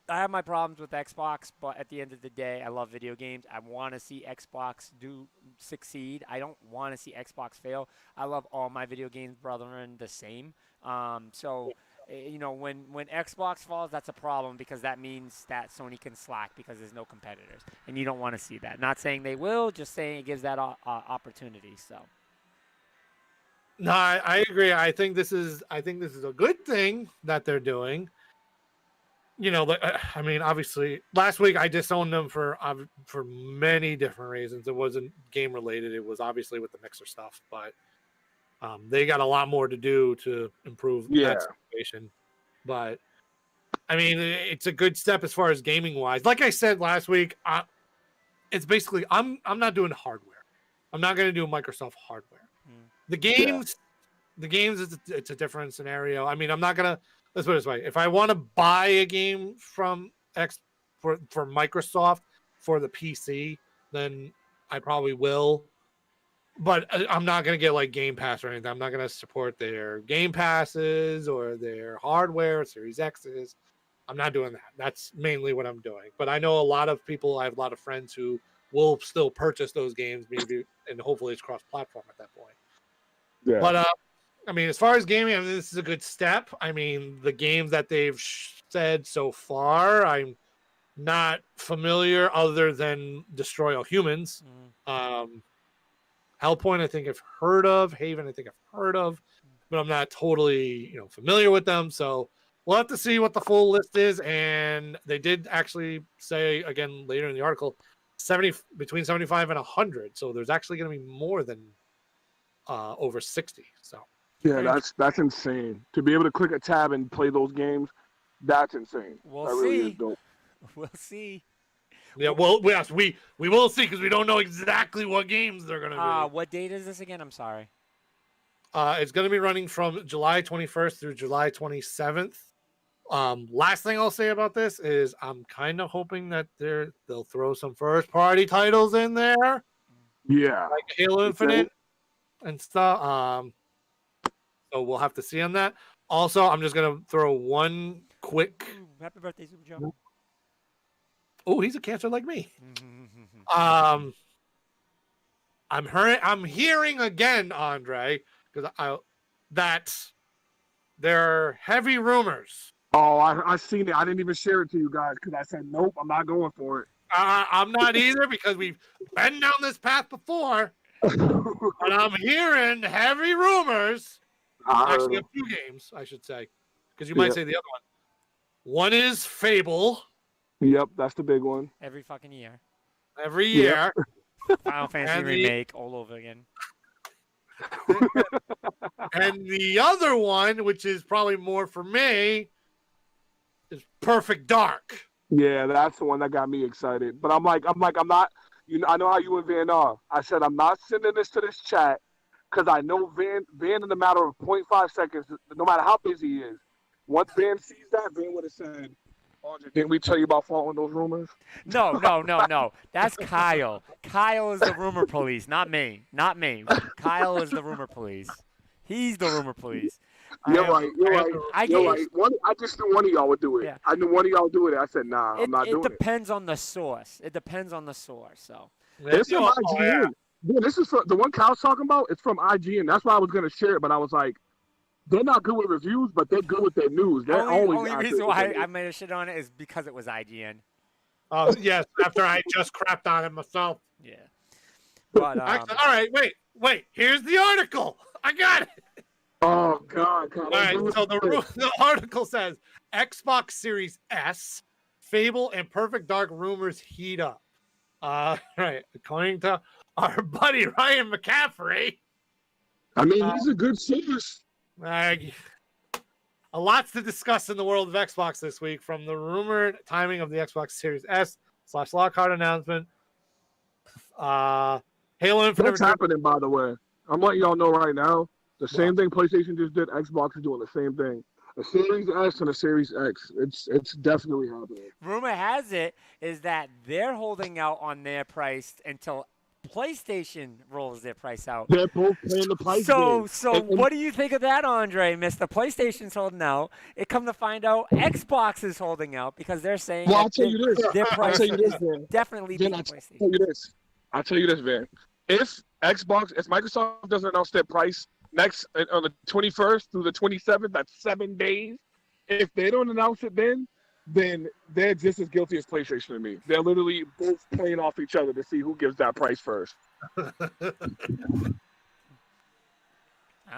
I have my problems with Xbox, but at the end of the day, I love video games. I want to see Xbox succeed. I don't want to see Xbox fail. I love all my video games, brethren, the same. When Xbox falls, that's a problem because that means that Sony can slack because there's no competitors, and you don't want to see that. Not saying they will, just saying it gives that opportunity. So. No, I agree. I think this is a good thing that they're doing. I mean, obviously, last week I disowned them for many different reasons. It wasn't game related. It was obviously with the Mixer stuff, but they got a lot more to do to improve that situation. But I mean, it's a good step as far as gaming wise. Like I said last week, it's basically I'm not doing hardware. I'm not going to do Microsoft hardware. The games, it's a different scenario. I mean, I'm not gonna. Let's put it this way: if I want to buy a game from for Microsoft for the PC, then I probably will. But I'm not going to get like Game Pass or anything. I'm not going to support their Game Passes or their hardware, Series X's. I'm not doing that. That's mainly what I'm doing. But I know a lot of people, I have a lot of friends who will still purchase those games, maybe, and hopefully it's cross-platform at that point. Yeah. But, I mean, as far as gaming, I mean, this is a good step. I mean, the games that they've said so far, I'm not familiar other than Destroy All Humans. Hellpoint, I think I've heard of. Haven, I think I've heard of, but I'm not totally, familiar with them. So we'll have to see what the full list is. And they did actually say again later in the article, between 75 and 100. So there's actually going to be more than over 60. So yeah, that's insane. To be able to click a tab and play those games, that's insane. We'll that see. Really is dope. We'll see. Yeah, well, yes, we will see because we don't know exactly what games they're going to be. What date is this again? I'm sorry. It's going to be running from July 21st through July 27th. Last thing I'll say about this is I'm kind of hoping that they'll throw some first-party titles in there. Yeah. Like Halo Infinite and stuff. So we'll have to see on that. Also, I'm just going to throw one quick... Happy birthday, Super Joe. Oh, he's a Cancer like me. I'm hearing again, Andre, because that there are heavy rumors Oh, I seen it. I didn't even share it to you guys because I said nope. I'm not going for it. I'm not either because we've been down this path before. But I'm hearing heavy rumors. Actually, of 2 games, I should say, because you might say the other one. One is Fable. Yep, that's the big one. Every fucking year. Every year. Final Fantasy remake all over again. And the other one, which is probably more for me, is Perfect Dark. Yeah, that's the one that got me excited. But I'm not. I know how you and Van are. I said I'm not sending this to this chat because I know Van in a matter of 0.5 seconds, no matter how busy he is. Once Van sees that, Van would have said, Andre, didn't we tell you about following those rumors? No. That's Kyle. Kyle is the rumor police, not me. Kyle is the rumor police. He's the rumor police. You're right. I just knew one of y'all would do it. Yeah. I knew one of y'all would do it. I said, nah, I'm not doing it. It depends on the source. So. It's from IGN. Yeah, this is from the one Kyle's talking about. It's from IGN. That's why I was gonna share it, but I was like, they're not good with reviews, but they're good with their news. They're only reason why I made a shit on it is because it was IGN. Oh yes, after I just crapped on it myself. Yeah. But actually, all right, wait. Here's the article. I got it. Oh God! All right, so the article says Xbox Series S, Fable, and Perfect Dark rumors heat up. Right, according to our buddy Ryan McCaffrey. I mean, he's a good source. A lots to discuss in the world of Xbox this week, from the rumored timing of the Xbox Series S / Lockhart announcement. Halo Infinite. What's happening, by the way? I'm letting y'all know right now. The same thing PlayStation just did. Xbox is doing the same thing. A Series S and a Series X. It's definitely happening. Rumor has it is that they're holding out on their price until PlayStation rolls their price out. They're both playing the price game. So what do you think of that, Andre? Mr. PlayStation's holding out. It come to find out Xbox is holding out because they're saying I'll tell you this. Their price Van. definitely beat PlayStation. I'll tell you this, Van. If Microsoft doesn't announce their price next on the 21st through the 27th, that's 7 days. If they don't announce it then they're just as guilty as PlayStation to me. They're literally both playing off each other to see who gives that price first.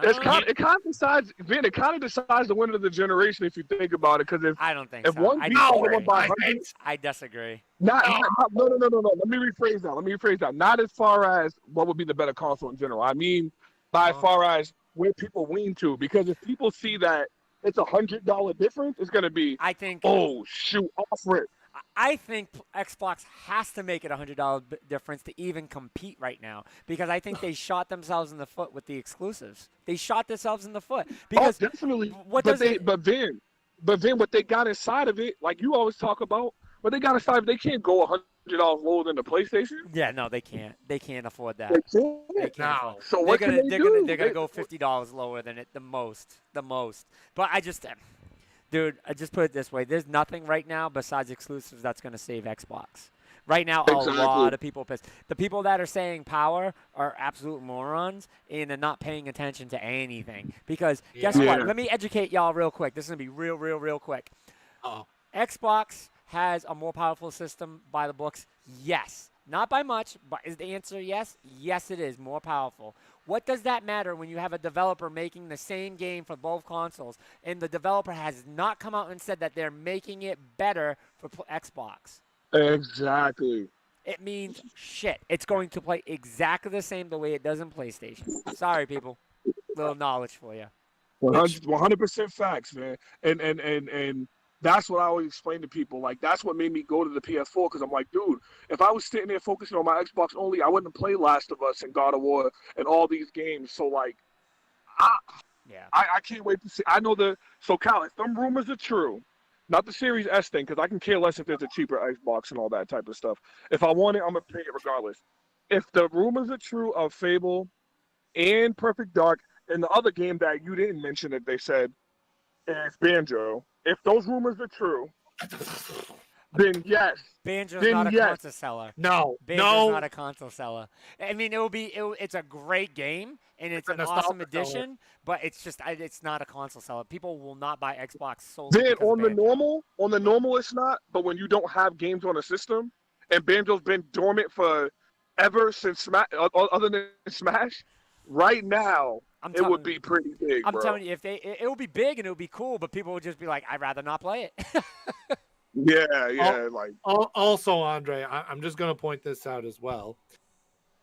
It kind of decides the winner of the generation if you think about it. Because I don't think if so. one beats someone by 100, I disagree. No. Let me rephrase that. Not as far as what would be the better console in general. I mean, by far as where people lean to. Because if people see that it's $100 difference, it's going to be, oh, shoot, offer it. I think Xbox has to make it $100 difference to even compete right now, because I think they shot themselves in the foot with the exclusives. They shot themselves in the foot because definitely. But Vin, what they got inside of it, like you always talk about, what they got inside of it, they can't go $100 lower than the PlayStation. Yeah, no, they can't. They can't afford that. They can't. So what can they do? They're gonna go $50 lower than it, the most. But I just put it this way: there's nothing right now besides exclusives that's gonna save Xbox. Right now, a lot of people pissed. The people that are saying power are absolute morons and are not paying attention to anything. Because guess what? Let me educate y'all real quick. This is gonna be real quick. Xbox has a more powerful system by the books. Yes. Not by much, but is the answer yes? Yes, it is more powerful. What does that matter when you have a developer making the same game for both consoles and the developer has not come out and said that they're making it better for Xbox? Exactly. It means shit. It's going to play exactly the same the way it does in PlayStation. Sorry, people. Little knowledge for you. 100% facts, man. And that's what I always explain to people. Like, that's what made me go to the PS4, because I'm like, dude, if I was sitting there focusing on my Xbox only, I wouldn't play Last of Us and God of War and all these games. So, like, I can't wait to see. I know so, Cal, if them rumors are true, not the Series S thing, because I can care less if there's a cheaper Xbox and all that type of stuff. If I want it, I'm going to pay it regardless. If the rumors are true of Fable and Perfect Dark and the other game that you didn't mention that they said is Banjo, if those rumors are true, Then yes. Banjo's Then not a yes. console seller. No, Banjo's not a console seller. I mean, it's a great game and it's a an awesome nostalgia seller. addition, but it's not a console seller. People will not buy Xbox solely Then because of on the Banjo. normal it's not. But when you don't have games on the system, and Banjo's been dormant for ever since Smash, other than Smash, right now it would be pretty big, I'm bro. telling you, if it will be big and it will be cool, but people would just be like, I'd rather not play it. Yeah, like Also, Andre, I'm just going to point this out as well.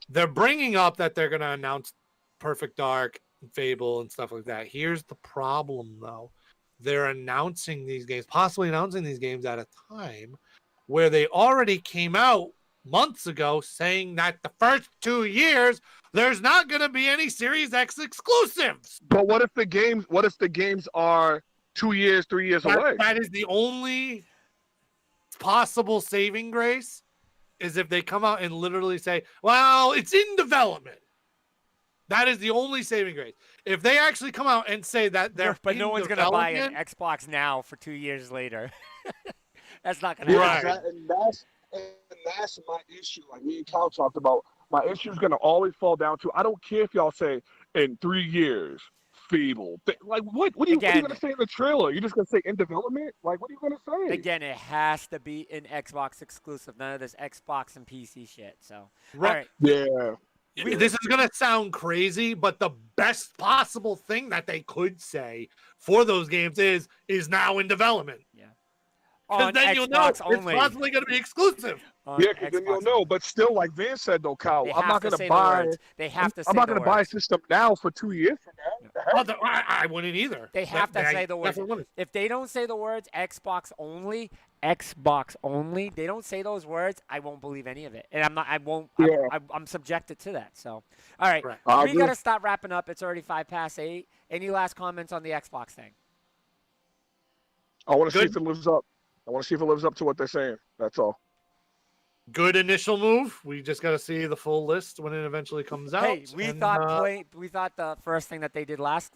They're bringing up that they're going to announce Perfect Dark, and Fable, and stuff like that. Here's the problem, though. They're announcing these games, possibly announcing these games at a time where they already came out months ago saying that the first 2 years there's not going to be any Series X exclusives. But what if the games are 2 years, 3 years away? That is the only possible saving grace, is if they come out and literally say, well, it's in development. That is the only saving grace. If they actually come out and say that they're but no one's going to buy an Xbox now for 2 years later. That's not going to happen. Right. And that's my issue. Like me and Cal talked about, my issue is going to always fall down to, I don't care if y'all say in 3 years, Fable. Like, what are you going to say in the trailer? You're just going to say in development? Like, what are you going to say? Again, it has to be an Xbox exclusive. None of this Xbox and PC shit. So, Right. All right. Yeah. This is going to sound crazy, but the best possible thing that they could say for those games is now in development. Yeah. Because then you'll know it's possibly going to be exclusive. Yeah, because then you'll know. But still, like Van said, though, Kyle, I'm not going to buy. They have to say I'm not going to buy a system now for 2 years from now. Well, I wouldn't either. They have to say the words. If they don't say the words Xbox only, they don't say those words, I won't believe any of it. And I'm not. I won't. Yeah. I'm subjected to that. So, all right, Right. we got to stop wrapping up. It's already 8:05. Any last comments on the Xbox thing? I want to see if it lives up. I want to see if it lives up to what they're saying. That's all. Good initial move. We just got to see the full list when it eventually comes out. Hey, we thought the first thing that they did last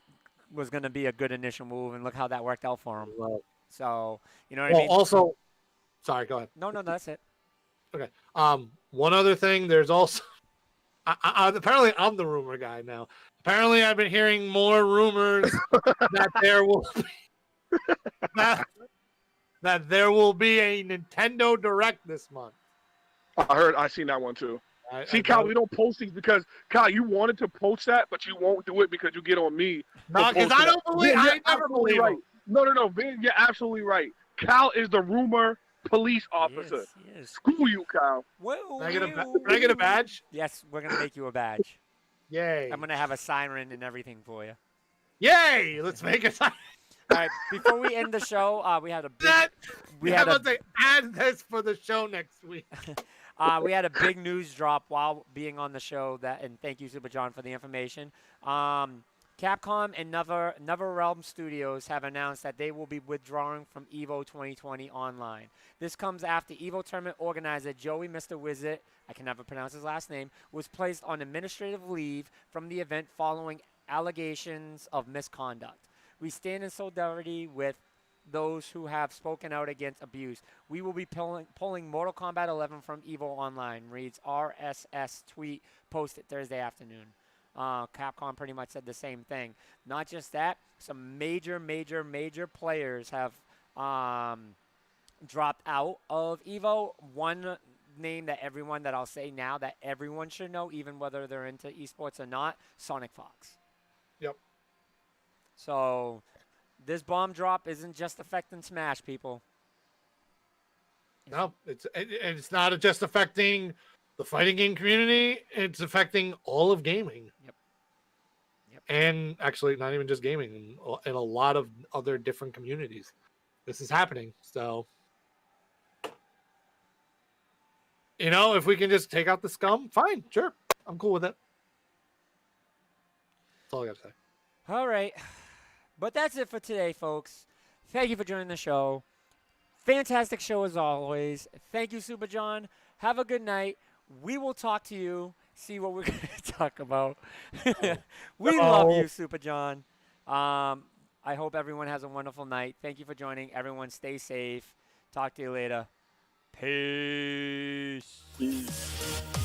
was going to be a good initial move, and look how that worked out for them. Right. So, you know what I mean? Also, sorry, go ahead. No, that's it. Okay. One other thing. There's also apparently I'm the rumor guy now. Apparently, I've been hearing more rumors that there will be that there will be a Nintendo Direct this month. I seen that one too. Kyle, we don't post these because Kyle, you wanted to post that, but you won't do it because you get on me. No, because I don't believe. I never believe right. him. No, Vin, you're absolutely right. Kyle is the rumor police officer. Yes. Screw you, Kyle. Can I get a badge? Yes, we're gonna make you a badge. Yay! I'm gonna have a siren and everything for you. Yay! Let's make it. All right. Before we end the show, we had a big. Add this for the show next week. We had a big news drop while being on the show. And thank you, Super John, for the information. Capcom and NetherRealm Studios have announced that they will be withdrawing from EVO 2020 online. This comes after EVO tournament organizer Joey Mr. Wizard, I can never pronounce his last name, was placed on administrative leave from the event following allegations of misconduct. We stand in solidarity with those who have spoken out against abuse. We will be pulling Mortal Kombat 11 from EVO Online, reads RSS tweet posted Thursday afternoon. Capcom pretty much said the same thing. Not just that, some major players have dropped out of EVO. One name that I'll say now that everyone should know, even whether they're into esports or not, Sonic Fox. Yep. So this bomb drop isn't just affecting Smash, people. No, it's not just affecting the fighting game community. It's affecting all of gaming. Yep. And actually, not even just gaming, in a lot of other different communities. This is happening. So, if we can just take out the scum, fine, sure. I'm cool with it. That's all I got to say. All right. But that's it for today, folks. Thank you for joining the show. Fantastic show as always. Thank you, Super John. Have a good night. We will talk to you, see what we're going to talk about. We love you, Super John. I hope everyone has a wonderful night. Thank you for joining. Everyone stay safe. Talk to you later. Peace. Peace.